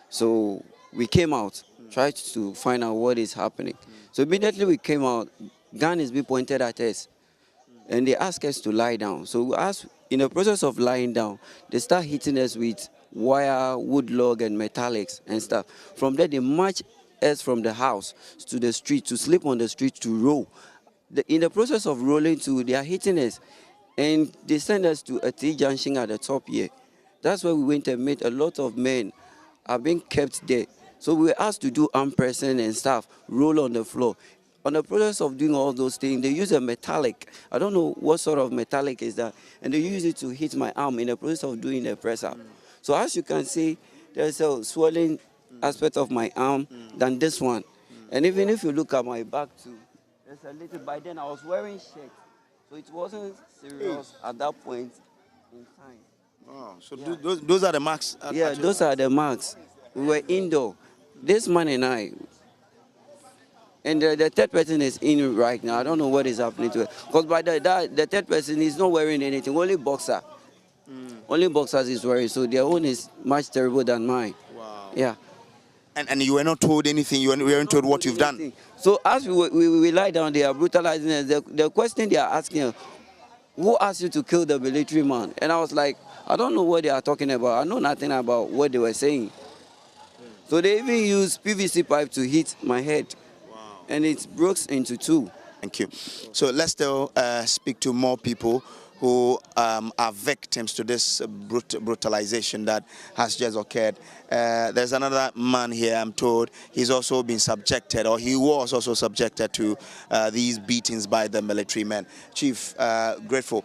So we came out, tried to find out what is happening. So immediately we came out, gun is being pointed at us, and they asked us to lie down. So we asked, in the process of lying down, they start hitting us with wire, wood log, and metallics and stuff. From there, they march us from the house to the street, to sleep on the street, to roll. In the process of rolling too, they are hitting us. And they send us to a T-junction at the top here. That's where we went and met a lot of men are being kept there. So we were asked to do arm pressing and stuff, roll on the floor. On the process of doing all those things, they use a metallic. I don't know what sort of metallic is that. And they use it to hit my arm in the process of doing the press up. So as you can see, there's a swelling aspect of my arm than this one. And even if you look at my back too, there's a little, by then I was wearing shirt. So it wasn't serious at that point in time. Wow. So those are the marks? Yeah, those are the marks. We were indoor. This man and I, and the third person is in right now. I don't know what is happening to it. Because by the third person is not wearing anything, only boxer. Only boxers is wearing, so their own is much terrible than mine. Wow. Yeah. And you were not told anything, you weren't told what you've done? So as we lie down, they are brutalizing us. The question they are asking, who asked you to kill the military man? And I was like, I don't know what they are talking about. I know nothing about what they were saying. So they even used PVC pipe to hit my head. Wow. And it broke into two. Thank you. So let's still speak to more people who are victims to this brutalization that has just occurred. There's another man here, I'm told, he's also been subjected, or he was also subjected to these beatings by the military men. Chief, grateful.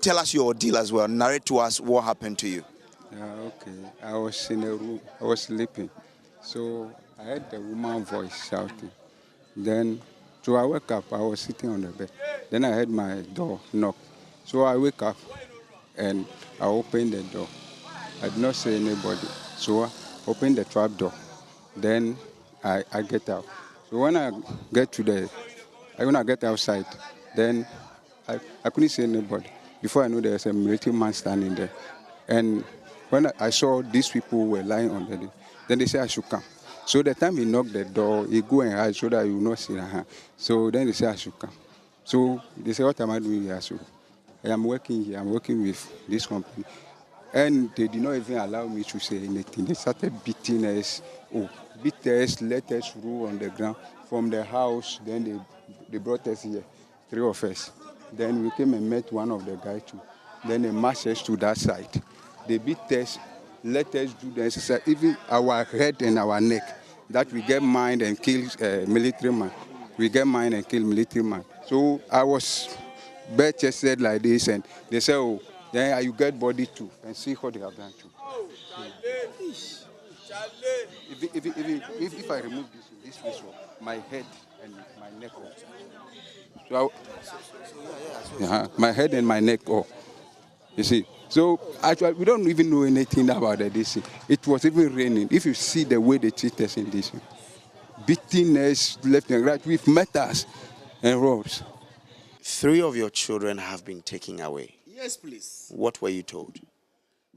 Tell us your deal as well. Narrate to us what happened to you. Okay. I was in a room, I was sleeping. So I heard the woman's voice shouting. Then, so I woke up, I was sitting on the bed. Then I heard my door knock. So I wake up and I open the door. I did not see anybody. So I open the trap door. Then I get out. So when I get outside, then I couldn't see anybody. Before I know there's a military man standing there. And when I saw these people were lying on the bed, then they said I should come. So the time he knocked the door, he go and hide so that you will not see her. So then they said I should come. So they said, what am I doing here? So I am working here. I'm working with this company. And they did not even allow me to say anything. They started beating us. Beat us, let us roll on the ground from the house. Then they brought us here, 3 of us. Then we came and met one of the guys too. Then they marched us to that side. They beat us, let us do the exercise, even our head and our neck, that we get mine and kill military man. We get mine and kill military man. So I was bare-chested like this, and they say, oh, then you get body too, and see what they have done too. If I remove this visual, my head and my neck off. So my head and my neck off. You see. So actually, we don't even know anything about this. It was even raining. If you see the way they treat us in this, beating us left and right with metals and ropes. 3 of your children have been taken away. Yes, please. What were you told?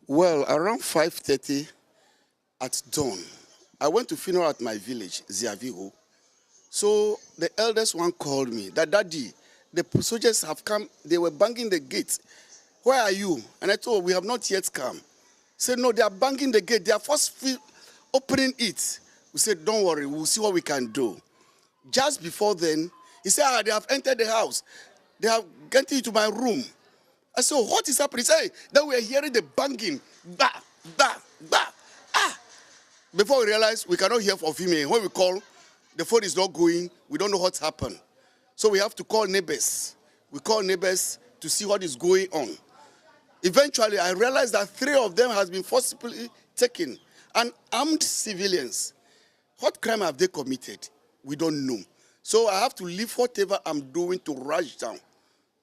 Well, around 5:30 at dawn, I went to funeral at my village, Ziaviho. So the eldest one called me that, Daddy, the soldiers have come. They were banging the gate. Where are you? And I told her, we have not yet come. He said, no, they are banging the gate. They are forcefully opening it. We said, don't worry, we'll see what we can do. Just before then, he said, they have entered the house. They have gotten into my room. I said, what is happening? He said, then we are hearing the banging. Bah, bah, bah. Ah. Before we realize we cannot hear from female. When we call, the phone is not going. We don't know what's happened. So we have to call neighbors. We call neighbors to see what is going on. Eventually, I realized that 3 of them has been forcibly taken, and armed civilians. What crime have they committed? We don't know. So I have to leave whatever I'm doing to rush down.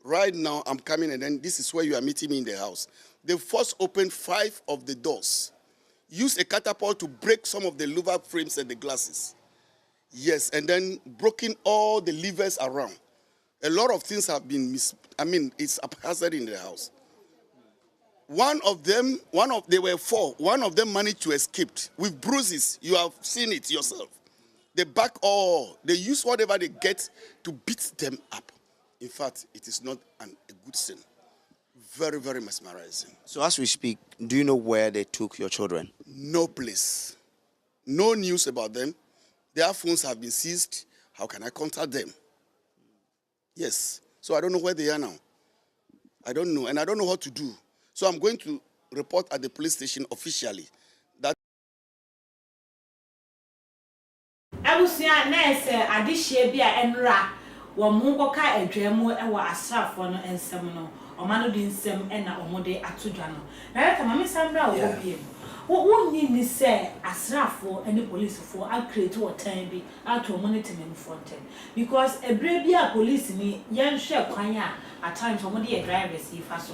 Right now, I'm coming, and then this is where you are meeting me in the house. They first opened 5 of the doors, used a catapult to break some of the louver frames and the glasses. Yes, and then broken all the levers around. A lot of things have been it's haphazard in the house. There were 4. One of them managed to escape with bruises. You have seen it yourself. They back all. They use whatever they get to beat them up. In fact, it is not a good sin. Very, very mesmerizing. So as we speak, do you know where they took your children? No place. No news about them. Their phones have been seized. How can I contact them? Yes. So I don't know where they are now. I don't know, and I don't know what to do. So I'm going to report at the police station officially. That Abusia nese adihye bia enra wo mungo ka adwamu e wa asrafo no ensem no omano di nsem e na omode atodwa no na reka mama sambra wo biem wo ni se asrafo and the police for create what time bi ato monitor men fonten because ebre bia police ni yen hwe kwan at times omode ye drivers yi fa so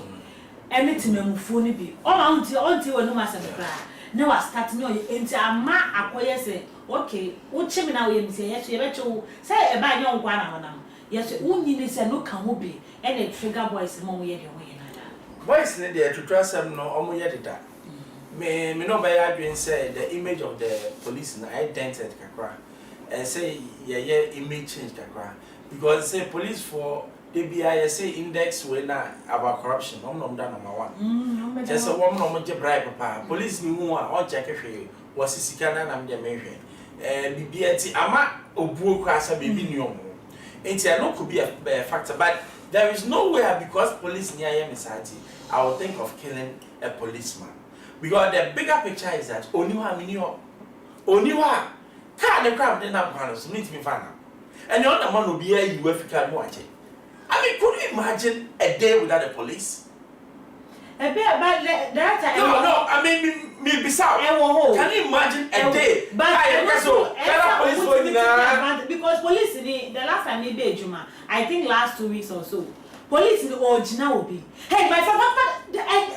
anything memufo ni bi o ma unti wonu masabra na wa start me enti ama akoye se okay wo chimi na we mse yeso ye becho say e ba nyon kwa na wona yeso unyi ni se no ka ho bi e na trigger boys mo ye de ho ye na boys ne de to trasem no omo ye deda me no ba ya dwen say the image of the police na dented kakra and say ye image change kakra because say police for ABI say index when about corruption no that number 1 just a woman no je bribe papa police ni hu a o check hwe was sikana na me mehwe Bεaten ama obuo kwasa baby ni omo enti no could be a factor but there is nowhere because police near here misati I would think of killing a policeman because the bigger picture is that oniwa oniwa ka the crowd dey na kwano so meet me fana and the other man will be here you Africa mo ache I mean, could you imagine a day without the police? A bit about that. No, I mean, me bizarre. Can you imagine a day? Because police, the last time they be Juma, I think last 2 weeks or so, police in the original will be. Hey, my father,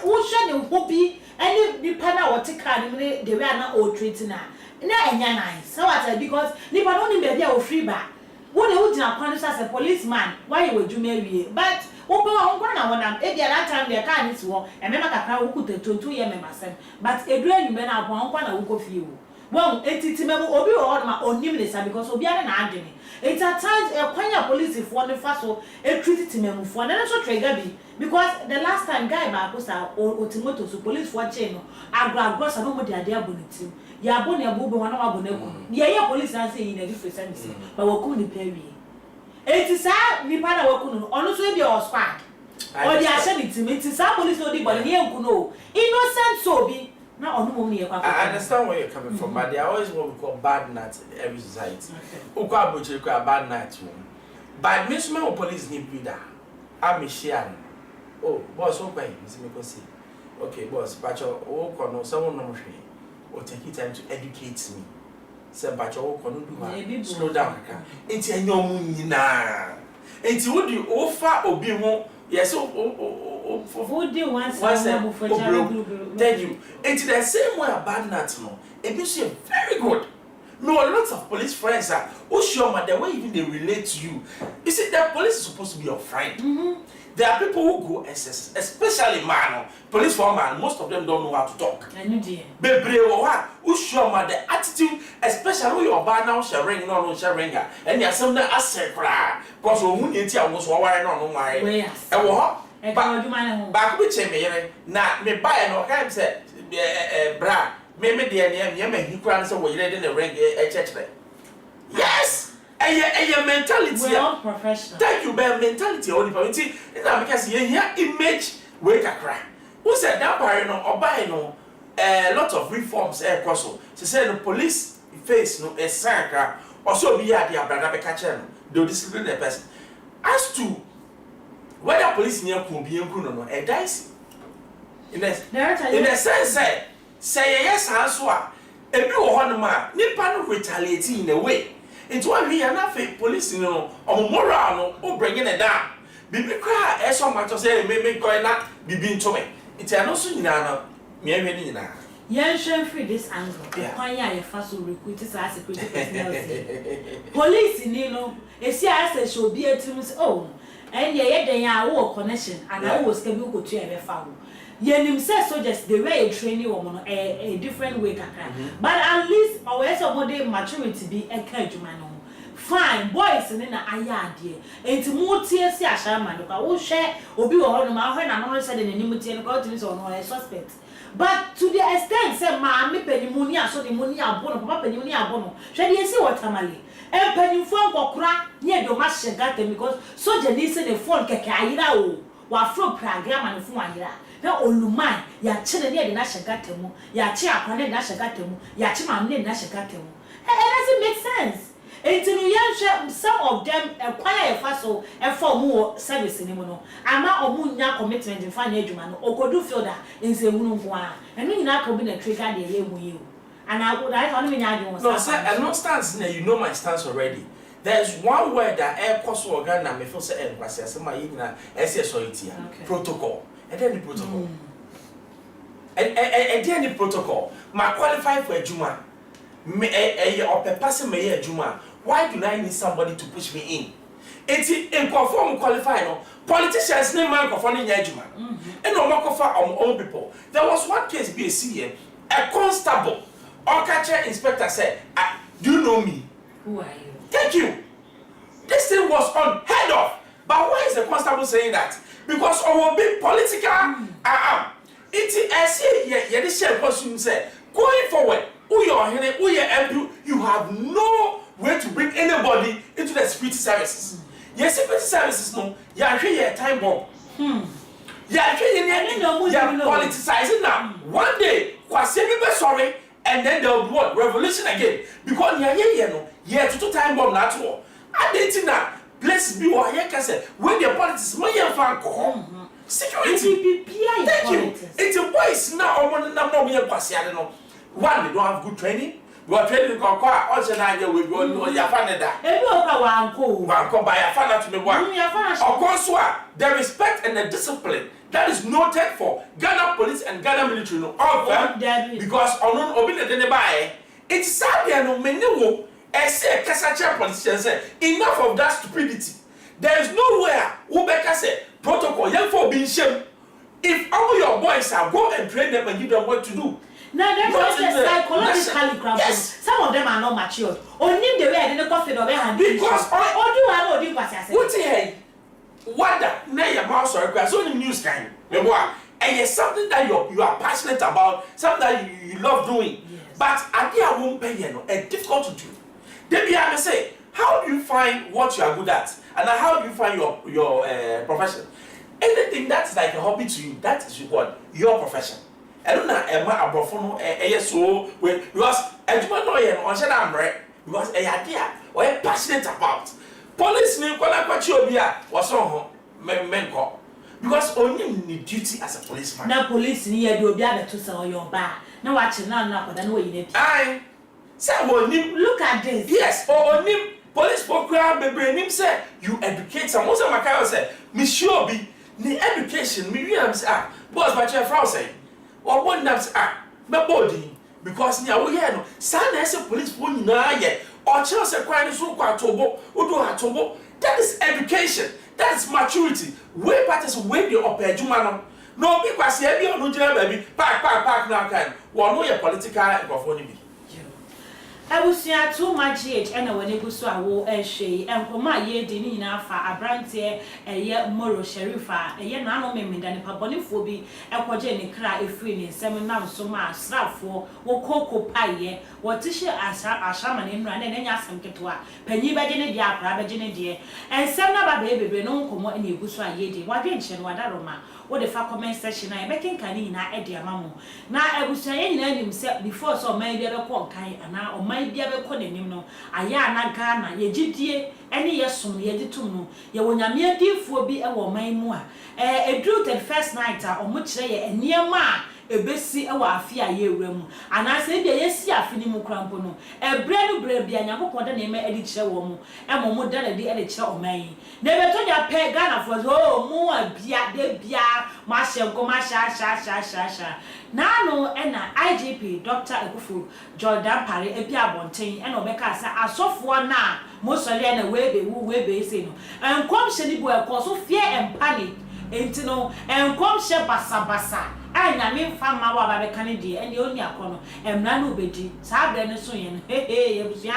who should the be any panel or take card, they were not all treating her. Now, nice. So I said, because they were only baby or free back. When you would as a policeman, why would you marry? But open on one if the other time they can't is war, and remember that who could 2 years members. But a grand man out one will go for you. Well, it's member Obi or my own nameless because Obi an agony. It's at times a quanya police if one faso a treated to memo for another so trigger because the last time guy back was our automoto so police for chain. I grab gross and nobody are there bonity. Ya boni abubu wana waboneko. Ya police na say in a different sense. But wakuni peri. It is a nipa na wakunu. Ono so be or squad. Or the Ashiaman it is a police no di but ni enkuno. Innocent so be na ono mo me I understand where you're coming from, but there are always what we call bad nights in every society. Ukwa boche kwa bad nights. But me so police ni bida. Ashiaman. Oh, boss okay, Mr. Mekosi. Okay, boss, but o kono someone no hwe. Or take it time to educate me. Say bacho kono do slow down kaka. Enti enyomu nyina. Enti wo di ofa obi ho yes who do once for thank you. Enti the same way about that no. E be so very good. No, lots of police friends are sure man the way even they relate to you. You see the police is supposed to be your friend. There are people who go SS, especially man, police for man, most of them don't know how to talk. Who show man the attitude, especially your bar now sharing no sharing and you some that asset because who need to almost why no my back which na me buy no can say bra me the me he can say we in the ring church. Yes. A mentality. Well, professional. Thank you, but mentality only for it. Because you hear image wake a cry. Who said that by no or by no a lot of reforms air crosso. She said the police face no a sanka or so be at the brother catcher. They'll discipline the person. As to whether police near could be no a dice. in a sense say yes answer ebi wo hono ma nipa no retaliate in a way into one we na fe police no moral no o bring it down bibi kra e so much say me ko na bibi nto me it no so nyina no me ahwe ni nyina yen share free this angle kwan ya ye fa so recruit as security personnel police ni no e si as show bi atum oh and ye den ya wo connection and I was kebi ko to e fa wo yenim say soldiers they were a training woman a different way kakra but at least our somebody maturity be e ka adwuma no fine boys ni na aya ade enti mo tie si Ashiaman ko wo hwe obi wo ho no ma hwe na no say de nanim tie no ko timi so no a suspect but to the extent say ma me penimoni so the money abono papa penimoni abono hwe de esi watermale e penimfo nkokora ne do ma shegata because soldier ni say the phone keke ayira o wa fro program and fun ayira na oluman ya chine ne de na shegata mu ya chi akwa ne na shegata mu ya chi mam ne na shegata mu it doesn't make sense. Until you some of them acquire a faso and for more service in mono. Ama omunya commitment in fine edumano or could do feel that in say munwa and me na could be a trigger the year with you. And I would I only mean no sir and no stance you know my stance already. There's one word that air cost organ and me feel say and was my SSOIT protocol. And then the protocol. And then the protocol. My qualify for a juma. Me or person may a juma. Why do I need somebody to push me in? It's in conform qualify no politicians name man conforming juma. And no more conform our own people. There was one case BAC a constable or catcher inspector said, do you know me? Who are you? Thank you. This thing was unheard of. But why is the constable saying that? Because our big political it's I say yeah this share person say going forward you have no way to bring anybody into the security services. Yes, security services no you are here time bomb. You are politicizing now. One day kwase be sorry and then there will be what revolution again because to time bomb na to I didn't know places be what here can say when the politics money fan ko security thank you it's a voice now no me kwase no. One, they don't have good training. You are training also now with your Canada. One by a fan to the one. Of course, the respect and the discipline that is noted for Ghana police and Ghana military. No, all of them because on obedient by it's sad there no many I say Casacha politicians say enough of that stupidity. There is nowhere Ubeka say protocol young for being shame. If all your boys are go and train them and give them what to do. Now that's psychologically cramped. Yes. Some of them are not mature. Only the way I didn't coffee over hand. Because I do what I say. What here? What that? Now your mouse or grass only news kind. And it's something that you are passionate about, something that you love doing. Yes. But I think I won't pay you. It's difficult to do. Then I say, how do you find what you are good at, and how do you find your profession? Anything that's like a hobby to you, that is what your profession. I don't know, Emma Abrofono, so because Edmund Noyen on Shadambre, because a idea or a passionate about. Police knew Kwachobia was on Menko. Because only need duty as a policeman. Now, police near you be able to sell your bar. No watching now, but I know you need. I say, look at this. Yes, or him police program, baby, him say, you educate some. Most of my car said, Monsieur be the education, Miriam's boss, but your frau say. Or one names my body because near we had no son as a police phone yet or chance a crime so quite tobo or do that is education, that is maturity. Way parties way the upper jumano. No because here be on baby park now can one way a political and I will see too much age and when you go so I will she and for my year didn't enough a brandy a year moro sherifa a year nano me than a paboniphobia a quagenic cry a free in seminar so much slap for or cocoa pie what tissue as Ashiaman in run and any asking ketua penny bagene dia prabagene dear and some baby no come any good so I yedi what didn't what aroma what the fa comment section na making kan nyina e de amamo na ebusua ye nyina nim se before so man bia be ko kan ana o man bia be ko nanim no aya na Ghana ye gidie ene ye som ye ditum no ye wonyame adifuo bi e wo man mu a edru the first night a o mo kire ye eniema ebesi ewa afi a ye wura mu ana se bia ye si afi ni mu krampo no ebre no bre bia nyakopon da na eme edi kire wo mu emo mu da na di edi kire o man na be to ya pe Ghana for so mu a bia de bia ma hyenko ma sha na no ena IGP Dr. Ekufu Jordan Pare ebi abonten ena obeka sa asofo na mo sole na webe say no enkom hye ni bo ekoso fear and panic enti no enkom hye basabasa anya me fama wa ba be kan die ene oni akono emra no bedi sa bre ne so ye no ye busia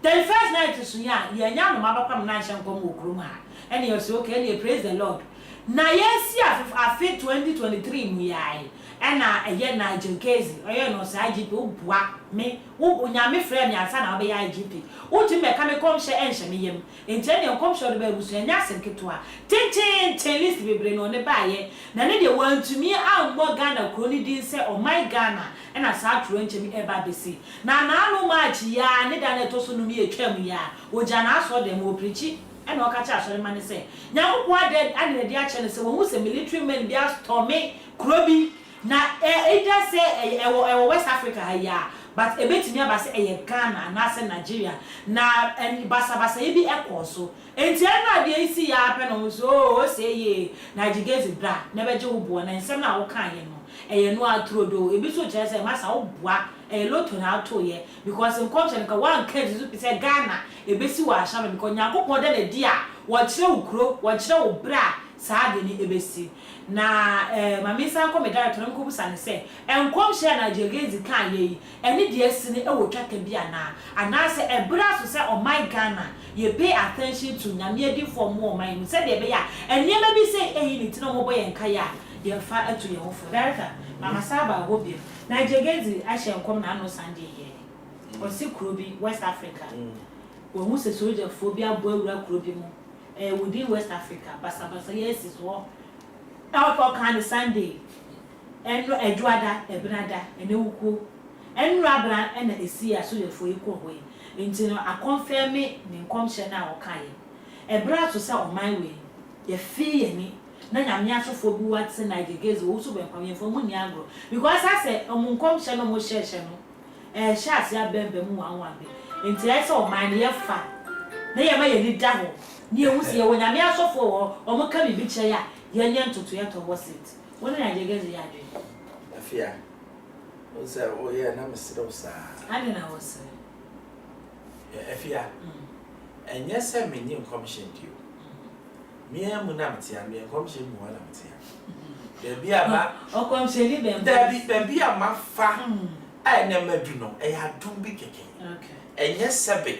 the first night so ya ye nya no mabakwa na hye nkom okrum ha ene you say okay ene praise the Lord na yes afi 2023 mu yai ena eye Nigel Gaisie oye no sa IGP obua me nyame frɛ me ansa na obe ya IGP uti me ka me komhye enhye me yem enti ene komhye do ba busu enya asenketo a tin list bebre no ne baaye na ne de wantumi ambo Ghana kroni din se o my Ghana ena sa tro enche mi eba besi na anu machi ya ne da na to so no mi etwam ya oja na aso dem o preach ena o ka cha asore mane se nyankopon ade ade de a che ne se wo hu se military men bia stormy krobi na either say e West Africa ya but ebetimi abase Ghana na say Nigeria na basa ye bi ekoso enti na de isi ya pe no so say ye Nigel Gaisie bra na beje wo bo na nsem na wo kan ye no no atrodo ebi so kire say masa wo boa loto na ato ye because in culture nka one case so say Ghana ebesi wa Ashiaman because nyakopon da na di a wo kire wo kro wo kire wo bra saa de ni ebesi na mamisa ko me director nko busa ne se enkom hye na Nigel Gaisie kan ye eni de asini e wo twaka bi ana se ebra so se o my Ghana ye pay attention to nyame adi for more my se de be ya eniema bi se eyi ni tino mo boye nka ya ye fa eto ye ho for director mama saba go bi Nigel Gaisie ahye enkom na no Sunday ye o si krobi West Africa wo mu se soldier phobia bo awura krobi mu within West Africa basa yes is what all kind of Sunday eno edwada ebrada enewuko enrabra ena esia so yefo iko hoye enti no a confirm me nkomhye na okaye ebra so say on my way ye fee ye ni na nyame asofo bi wat se Nigel Gaisie wo so be kwam yefo mu ni agro because I say nkomhye no mo hyehye no shas ya bembe mu wanwa be enti I say on my ye fa na ye ma ye ni da ho ni ewusi ye wo nyame asofo wo omo ka bibi che ya ye nya ntoto ya to was it wona Nigel Gaisie ya dwe afia o se o ye na mesiro sa ade na wo se afia enye se menyi nkomhye ndio mia mu na mtia me nkomhye mu wala mtia de bia ba o komhye li be de bia ma fa na madu no e ya dum bi keke okay enye sebe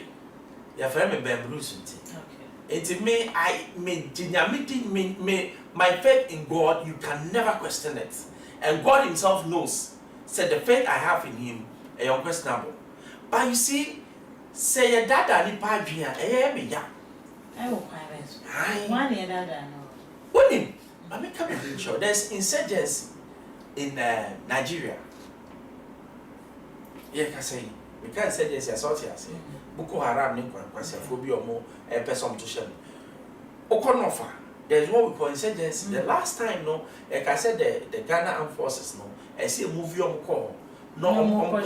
ya fa me bambru sunti it me my faith in God, you can never question it. And God himself knows. Said the faith I have in him is unquestionable. But you see, say your dada ni padria, me ya. I will quite one year dada no. What him? I mean, come in sure. There's insurgents in Nigeria. Yeah, can say. We can't say there's assault here. Boko Haram ni phobia or more a person to shame. Okonofa, there's what we call insurgency. The last time, no, like I said, the Ghana Armed Forces, no, I see a movie on call. No more.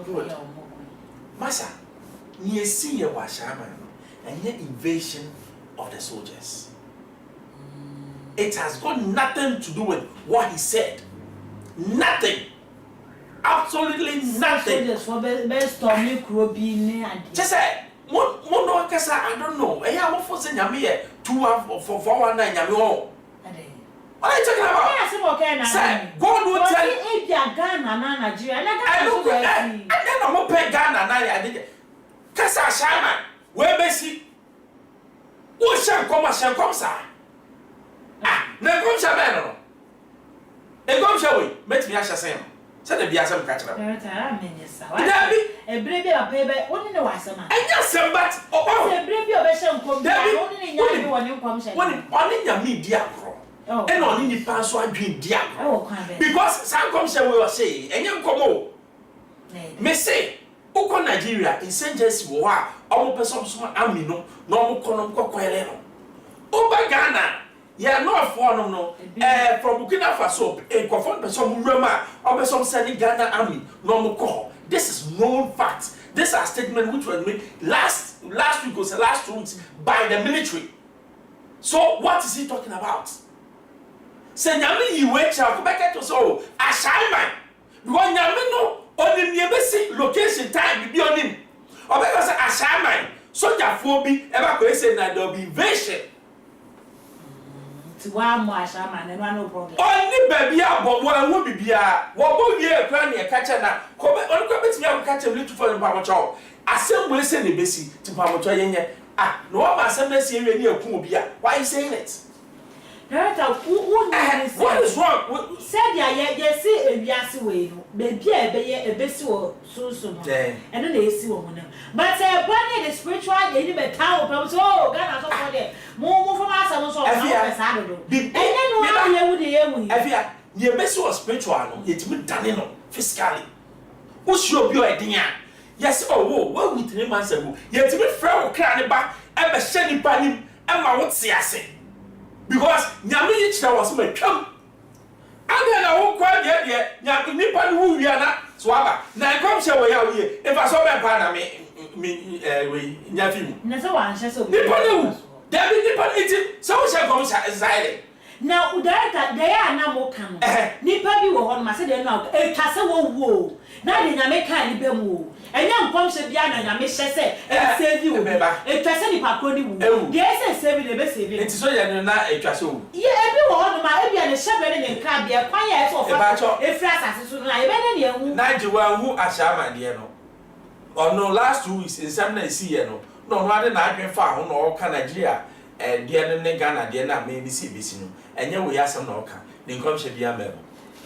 Good. Massa, you see your Ashiaman and your invasion of the soldiers. It has got nothing to do with what he said. Nothing. Absolutely nothing. Just for best stormy crobi just say mono kasa I don't know. Eh ya for say nyame ye 2 for 419 nyame ho. What are you talking about? Yes, okay na. Say God will tell you Ghana na Nigeria. Na Ghana so go. And then no pay Ghana na ya dey. Kasa Ashiaman we besi. Wo shan kom sa. Ah, na kom sha be no. E kom sha we, met me Ashiaman. Say the biasa me catch am minister. Ebre bi apebe woni ne wasema. Enya sem but ebre bi obehye nkom bi woni ne nya bi woni nkom hye. Woni nya me di agro. And on any pass so dream diagram. Because some come say we will say, and you come on. Me say, Oko Nigeria, insurgency war, almost person some amino, no column coqueleno. Over Ghana, yeah, not for no, from Burkina Faso, a confront some Roma, or some sending Ghana army, no call. This is known fact. This are statement which was made last week or last 2 weeks by the military. So what is he talking about? Say nyame yi we cha ko beka to so Ashiaman because nyame no onim ye besi location time bi onim obeka say Ashiaman soldier fo bi e ba ko say na there be invasion ti wa mo Ashiaman no problem oni ba bia bo wo hu bibia wo bo wie ekra na e ka cha na ko be on ko betimi am ka cha mli tu for mpa mo cha asem we say ne besi ti mpa mo cha yenye no wa ma asem na si ewe ni akun obi a why you saying it? What is wrong? Said ya see ebiase we no baby ebesi wo sunsun no and na esi wo mo but bunny the spiritual dey ni better o so Ghana so for there mo from asam so na pesa do and then no ya wo dey ewu afia ye ebesi wo spiritual no ye timi dane no physically wo shi obi o edin a yes wo with ne man sabu ye timi frɛ wo kra ne ba e be hye ni pa nim e ma wo te ase. Because nyame yi kira was me twam ade na wo kwa de nyame nipa no wu wia na so aba na kom hye wo ya wo ye if I saw be pa na me we nyafi mu na so wan hye so nipa no David nipa iti so wo hye kom hye zaire na udarata de ya na mo kan nipa bi wo ho ma se de no e twa se wo wo na de nyame kan ni be mu enya nkom hye bia na nyame hye se e save wo e twa se nipa ko ni wu de se save de be save enti so ye na e twa se wo ye e bi wo ho ma e bia ne hye be ne nka bia kwan ya so fa e fra asase so na e be ne hu na je wa hu Ashiaman de no ono last 2 weeks insam na esi ye no no ade na adwen fa ho no ka Nigeria de ne Ghana de na me ni si besi no enye wo ya sam na oka ne nkom hye bia me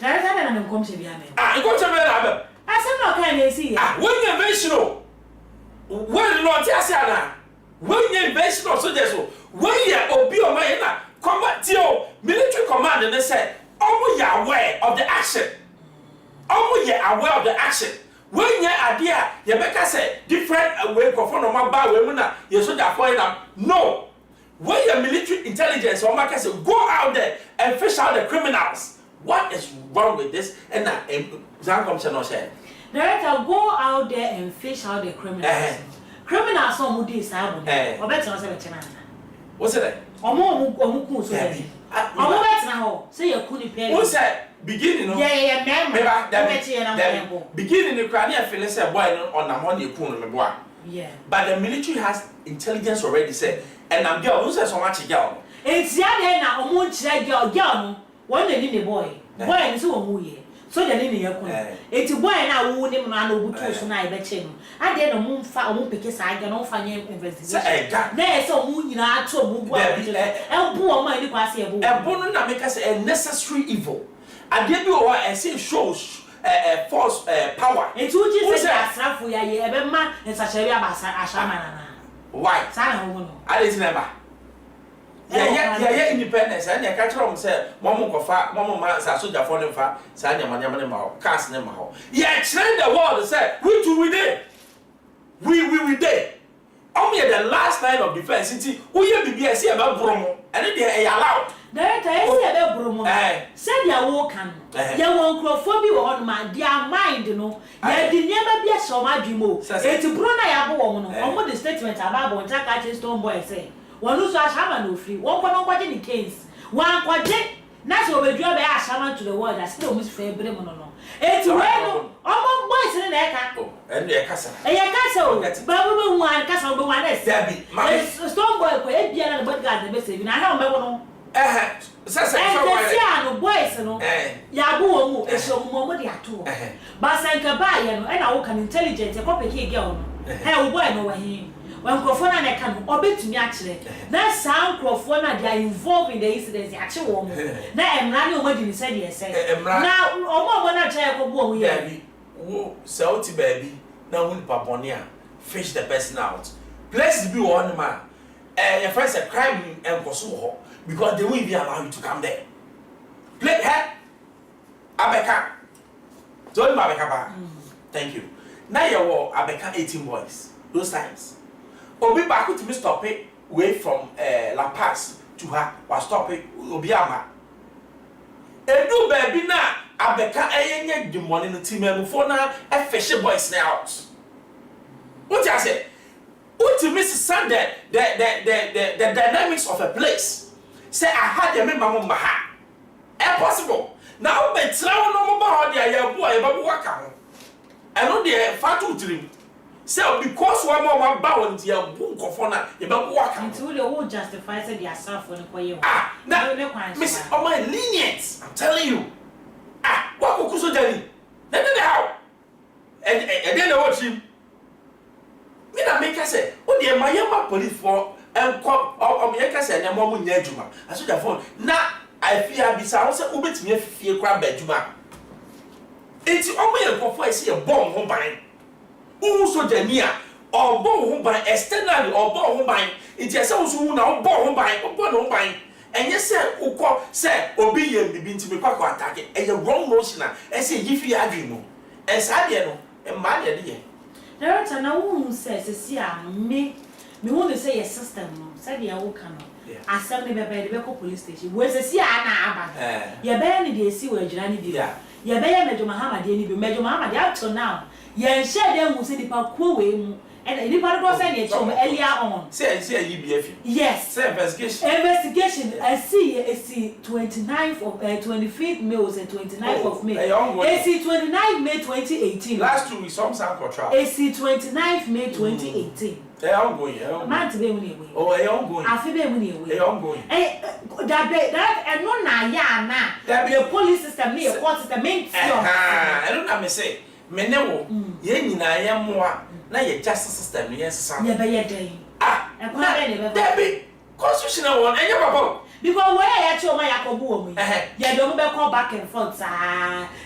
na nkom hye bia me nkom hye bia na be asem no ka na esi ya when you invasion when no ti asiana when you invasion so just when you obi o man na combat military command they say omo ya aware of the action when you idea you make us say different way go for no man ba we mu na you so da point am no when your military intelligence or make say go out there and fish out the criminals. What is wrong with this? And that Zankom no share. Director, go out there and fish out the criminals. Criminals so mudi sabu. O better no say better. What's it? Omo ku so dey. Omo better na ho. Say you ku ni pay. Who said beginning no? Yeah, member. Beginning the crane feel say boy on am on e ku no me boy. Yeah. But the military has intelligence already said. And I'm girl who says so much girl. It's ya dey na omo nchire girl no. One dey ni boy. Boy ni so omo ye. So dey ni ye ku. Eti boy na wo ni mo na obutu so na e be che no. Ade no mo mfa omo peke sa aga no fa nye investigation. Na e so omo nyina ato omo bu a. E bu omo ani kwase e bu. E bu no na make us a necessary evil. Ade bi o wa e say shows force power. Eti uji say asrafo ya ye e be ma nsachere ya ba Ashiaman na. Why? Sana ho no. Ade ti never. Yeah, independence. And you catch them say, Momo Kofa, Momo Man, Soldier for them for Sanya Manama, cast them out. Yeah, train the world and say, we do we did. We did. Only at the last line of defense, city, we have to be a about Bromo, and then they are allowed. Director, I say about Bromo. Said ya wokan. Ya won crofobia on my dear mind, you know. Ya did never be a so much more. It's Bruna ya woman, almost the statement about one Jack Stone Boy say. One who's Ashiaman no free. One quite in the case. One quite that's what we do by Ashiaman to the world. That's still Miss Fabre Mono. It's well, all boys in the Eka. And the castle. A castle, but we will one castle, but one is Debbie. My stone boy, where Bεaten and Budgard, the message. I don't know. Sasiano boys, no. Yabu, a show more than two. But Sanka Bayan, and I can intelligence a copy here girl. Hell, boy, no way. When Crofona and I can obey to me actually. That sound Crofona, they are involved in the incidents, actually. Now I'm running over the said yes. Now, Omo when I tell kobo we baby wo so ti baby na hu nipa bone a fish the person out place be one man your friend say crime enkoso ho because they won't even allow you to come there play head abeka don't abeka ba thank you now you wo abeka 18 boys those times obi ba could me stop it way from La Paz to her was stop it obi ama edu baby na abeka eyenye the money no team before na e fish boys now out what you say what to miss Sunday the dynamics of a place say I had the member mama ha impossible now be travel no more how there ya boy babu waka ho and no dey fatu dream say because one more bound ya bu nkofo na e babu waka until they will justify say their self when ko ye now miss on my lenient I'm telling you what ko kuso jani then how and then the watch him me na make say o dey my police for o me make say na mo mu nya adwuma aso da phone na I fear be say say obetimi afifie kwa ba adwuma enti o mo ye kofo ese ye bomb ho ban u so jani a o bomb ho ban externally o bomb ho ban enti ese wo so hu na o bomb ho ban o bomb ho ban enye say ukọ say obi ye bibi ntimi kwa kwa attack e wrong notion na ese yifi adwin no esa de no e ma de de Director na wo say sesi a me won say your system no say de wo kan no asem ne bebe de be police station we sesi a na aba ye be ne de esi we adwira ne bi ye be ye Mejo Muhammad ni bi Mejo Muhammad up to now ye share dem wo say dipa ko we mu and dipa do say ne chom earlier on say UBF yes say investigation I see 29th of 25th May was 29th of May I see 29th May 2018 last 2 weeks some control I see 29th May 2018 ongoing man to be we oh ongoing afi be we ongoing that and no na ya na the police system the court system I don't know me say me ne wo ye nyina ye moa na ye justice system ye sesa ye be ye den e kwa be ne be constitutional one enye papa because where ya chi o ma yakobu o mu ye do mo be call back and forth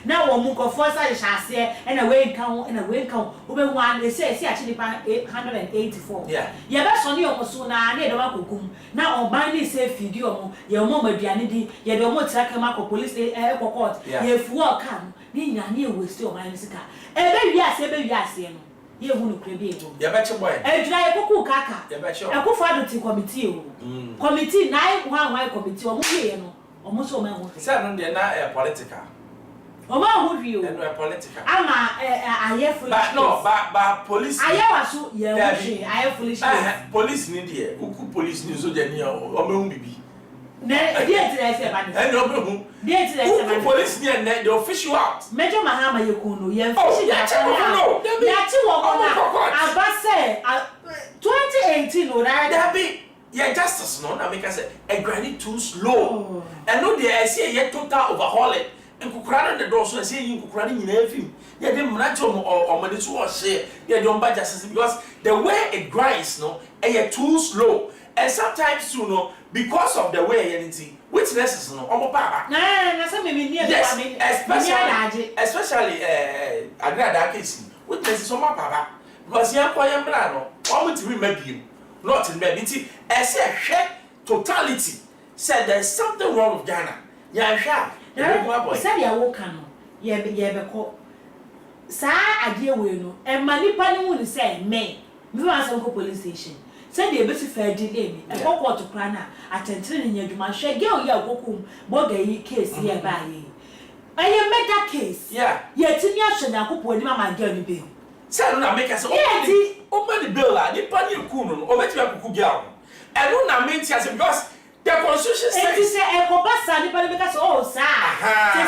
na wo mu ko force a shase e na we nkan wo be wan e say a chi nipa 184 ye be so ne o so na na e do makokum na oban ni say fidi o mu ye mo maduane di ye do mo traka ma ko police court ye fu o kan ni nya ne e westi o man sika e be wi ase no ye hu no kure bi ego ye be che boy e dra ye kuku kaka ye be che e ku fa do ti committee o committee na one committee o mo ye no o mo so o ma hu say no de na political o ma hu ri o no political ama aye foolish but no but police aye waso ye hu she aye foolish police ni de uku police ni so je ni o ma hu bibi na Dεath na say ba ni e no be hu Dεath na say ba ni police ni and they official out Mejo Muhammad ye kun no ye fish ya chi wo na aba say 2018 no that be yeah justice no na make say a granny too slow and no dey say ye total overhauling nkukura na do so say yin nkukura ni nyina afim ye dey mnacho o made so o share ye dey on justice because the way it grinds no too slow and sometimes too no because of the way anything witnesses no omo baba na say me near yes, especially agrada case witnesses omo baba because yan kwa yan bra no omo timi mabiem not in maybe I say totality said there's something wrong with Ghana yan sha said ya wo kan no ye be ko sa ade we no e manipa ni hu ni say me wan say ko police station said the best fair delay me e ko court kra na atentire ni nyadwuma hwe girl ya kokum boga yi case ye ba yi aye mega case ye timi ahwe na kopo ni mama girl ni be say no na make us o many bill la ni pani kunu no o beti akuku girl and no na make us because the constitution says it say e ko basa ni pani make us oh sa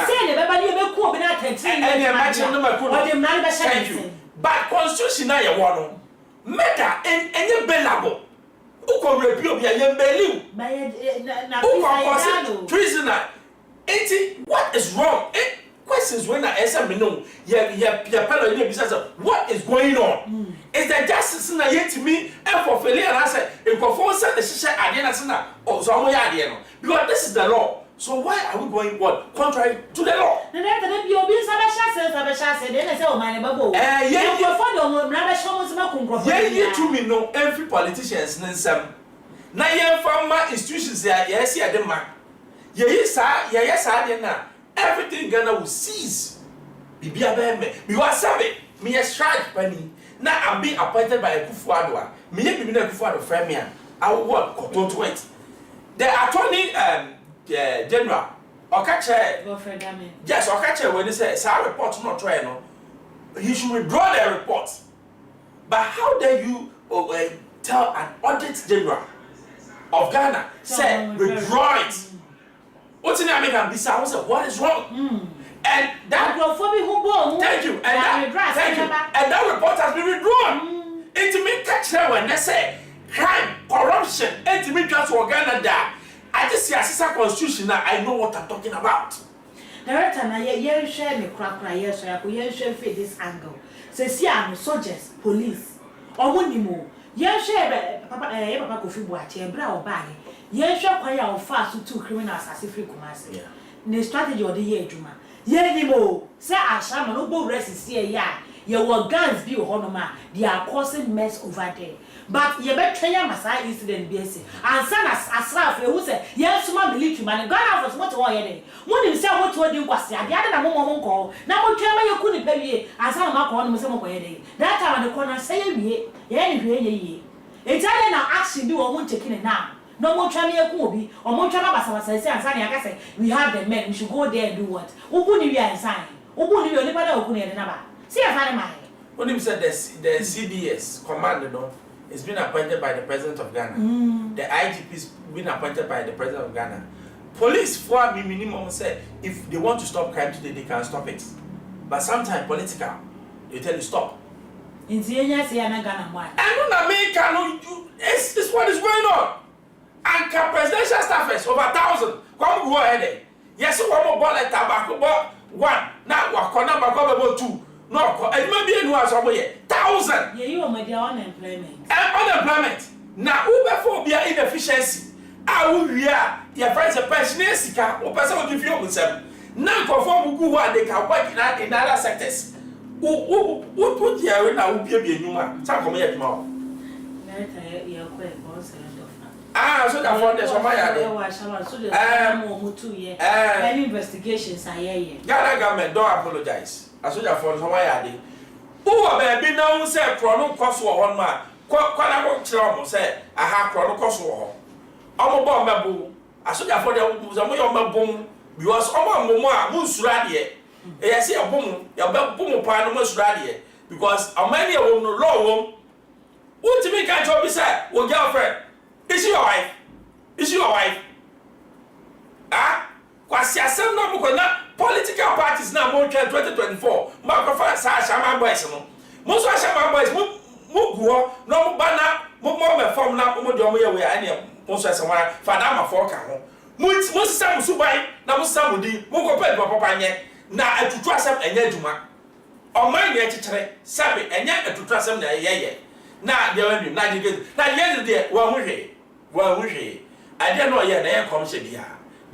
say ne be ba ni be ku obi na atentire ni e ma che no ma ku no o de man be share but constitution na ye wo no mega enye bellable uko repi obi aye mbeliu na prisoner what is wrong questions when I answer me no fellow you be what is going on is the justice na yet me and for failure and answer if for say the shisha ade na say oh so am ya ade no because this is the law so why are we going what contrary to the law na that be obi sa ba sha se nonsense abesha say dey say o man babo. Yeah. For the na be show mo say kunkrofo. Yeah, to me no every politicians nsem. Na ye farmer institutions ya yes ya dem ma. Ye sa dey na everything Ghana will cease. Bibia be me. Because sabe me a strike penny. Now I'm being appointed by a Kufuadwa. Me ye be na Kufuadwa friend me. I will work to it. The attorney general Okache yes Okache when he says our report not try no he should withdraw the report. But how dare you tell an audit general of Ghana say withdraw it? What's in the American visa? What is wrong? And that thank you. And that report has been withdrawn. It me catch when they say crime, corruption, and me just for Ghana that I just see a constitution that I know what I'm talking about. Director, na ye share me crack yes, so I share fit this angle. Say see am soldiers, police. Omonimo. Ye share papa Kofi Boache e bra oba ye. Ye share kwaya of fast to criminals as Afric Kumasi. Yeah. The strategy of the year Juma. Ye nimo say Ashiaman no go rest is here ya. Ye were guns be honoma. They are causing mess over there. But ye bet Kenya Masai incident BSC. And son as Asraf who said, yes, my military man, God out was what all ye. One himself what told you was the other moment call. Now what Kenya you couldn't pay as I'm not on Muslim. That time on the corner say ye, ye. Italian action do or won't take it now. No more Chamia Kubi or Montana Basasa and Sani. We have the men, we should go there and do what? Ukuni and sign. Ukuni, you never Ukuni and number. See a fan of mine. When him said the CDS commander, it's been appointed by the president of Ghana. The IGP's been appointed by the president of Ghana. Police for me minimum said if they want to stop crime today, they can stop it. But sometimes political, they tell you stop. In the Ghana, why? And on America, it's what is going on. And presidential staffers over 1,000. Come go ahead. Yes, one more ball at tobacco, one. Now we're about 2. No, it may be anyone somewhere. 1,000. Yeah, you are my unemployment. Unemployment. Now, uberphobia inefficiency. We are your friends a pensioner, or person give you with them. Now, conform who are they can work in other sectors. Who put here now will be a new man. Some come here tomorrow. So that for the any investigations are here. Ghana government don't apologize. I saw that for Hawaii. Who are baby now say chrono cost for 1 man. Quite say I have chrono cost for I'm a bomb. I saw that for the boom because I'm a Musradi. I see a boom, your boom upon Musradi because a many of them low. What to make a job is that? Well, girlfriend, is she your wife? Is she your wife? Ah? What's your son? No, political parties now more 2024. Microphone Ashiaman boys no. Most Ashiaman boys mo go no bana mo form na mo de omo ye we ani mo so asema fada ma for ka ho. Mo sisa mo subai na mo sisa mo di mo ko pe papa nye na atutu asem enya adwuma. Oman ye kikere sabe enya atutu asem na ye. Na de wani na de na ye de wa ho hwe. Ade no ye na ye kom se bia.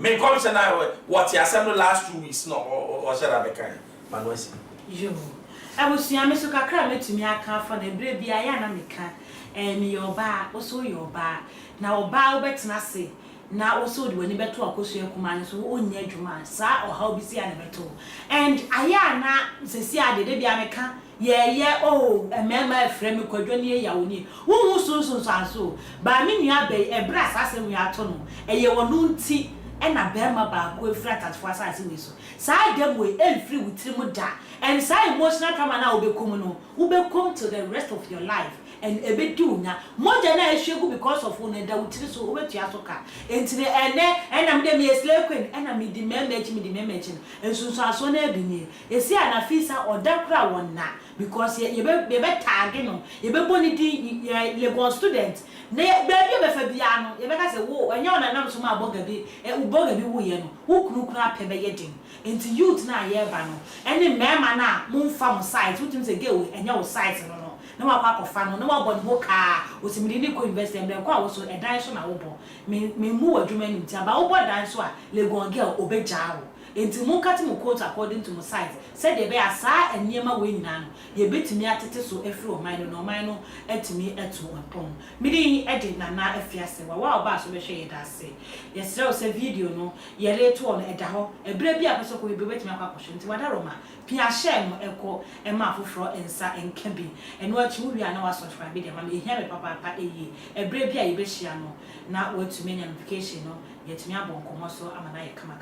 Me come say now what you assemble last 2 weeks no or said Abekan Manuesi. Yo. I was see me so kakra metumi aka for the bre bia ya na meka me your ba also your ba na oba obetena se na also de wani beto akoso ekuma so onye adwuma sa o how bi si ana beto and aya na sesi ade de bia meka ye oh emema frame kwadwo ne ya woni wo so so ba me nua be e bra asem ya to no eye wono nti ena bema ba go flat at for asase we so sai dem we free with him da and sai emotional trauma na obekom no obekom to the rest of your life and ebedu nya moja na ehwegu because of one da wutiri so obetu asoka entine ena me dem slave queen ena me di memechi ensunsu aso na ebinye esi ana fisa odakra wonna because ye be tag no ye be boni di Lagos student na baby be fa bia no ye be ka se wo anya ona nam so ma boga bi uboga bi wo ye no wo kunu ape be ye din enti youth na ye ba no ene mema na mumfa mo site wutim se ge wo enya wo site no na wa kwa fa no na wa boni ho ka osimidi ni ko invest em dem kwa wo so edan so na wo bo me mu adwuma ni ntia ba wo bo dan so a Lagos girl obegya wo enti mu kati mu quote according to mu size said dey be asa eniema we nyina no ye betimi atete so efiri o man no man no etimi etu onpon me dey edi nana afiase wa oba so be hwe ye da se yes o se video no ye le to on eda ho ebere bia peso ko be betimi akwakohwe nti wada roma pia shem eko ema afoforo ensa enka bi eno achi wo wi na wa subscribe dey ma me ehia me papa eyi ebere bia ye be hia no na watumi notification no yetumi abon komo so amana ye kama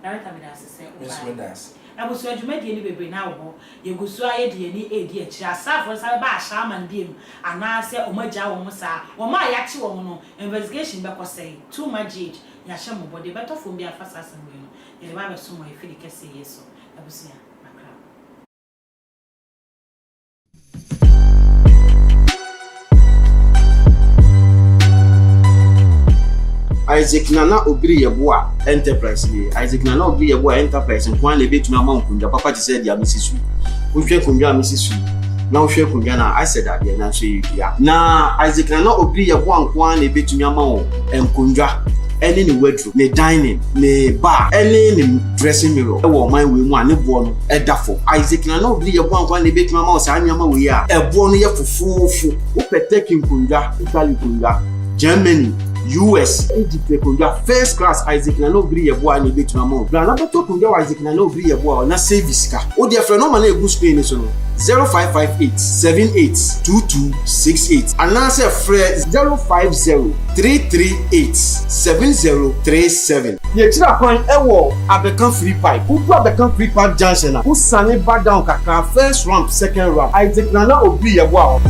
director me da se Miss Medas abusu adwumadi ni bebe na wo yegusu aye de ni edi akiri asafo sa ba Ashiaman biem ana se omagya wo mo sa wo ma ya chi wo no investigation be kosei too much age ya hye mo body better for me afasa asem we no ye ba be so mo efiri kese yeso abusu ya makra Isaac Nana Obiri Yeboah enterprise ni Isaac Nana Obiri Yeboah enterprise nkwan le betumi ama nkunja papa ti said ya misisu wohwe kunja misisu na wohwe kunja na Arrεsted ade na so yia na Isaac Nana Obiri Yeboah nkwan le betumi ama wo nkunja ene ni wardrobe ne dining ne bar ene ni dressing mirror e wo man we mu ane bo no e dafo Isaac Nana Obiri Yeboah nkwan le betumi ama wo sa anyama we ya e bo no ye fufufu wo peteki nkunja Italy kunja Germany US Egypt kunja first class Isaac Nana Obiri Yeboah ni betuma mo bla na beto kunja Isaac Nana Obiri Yeboah na service ka o dia friend no man e go screen so no 0558782268 anase friend 0503387037 ye tira point e wo abekan free pipe ubu abekan free pipe junction na usane back down kaka first ramp second ramp Isaac Nana Obiri Yeboah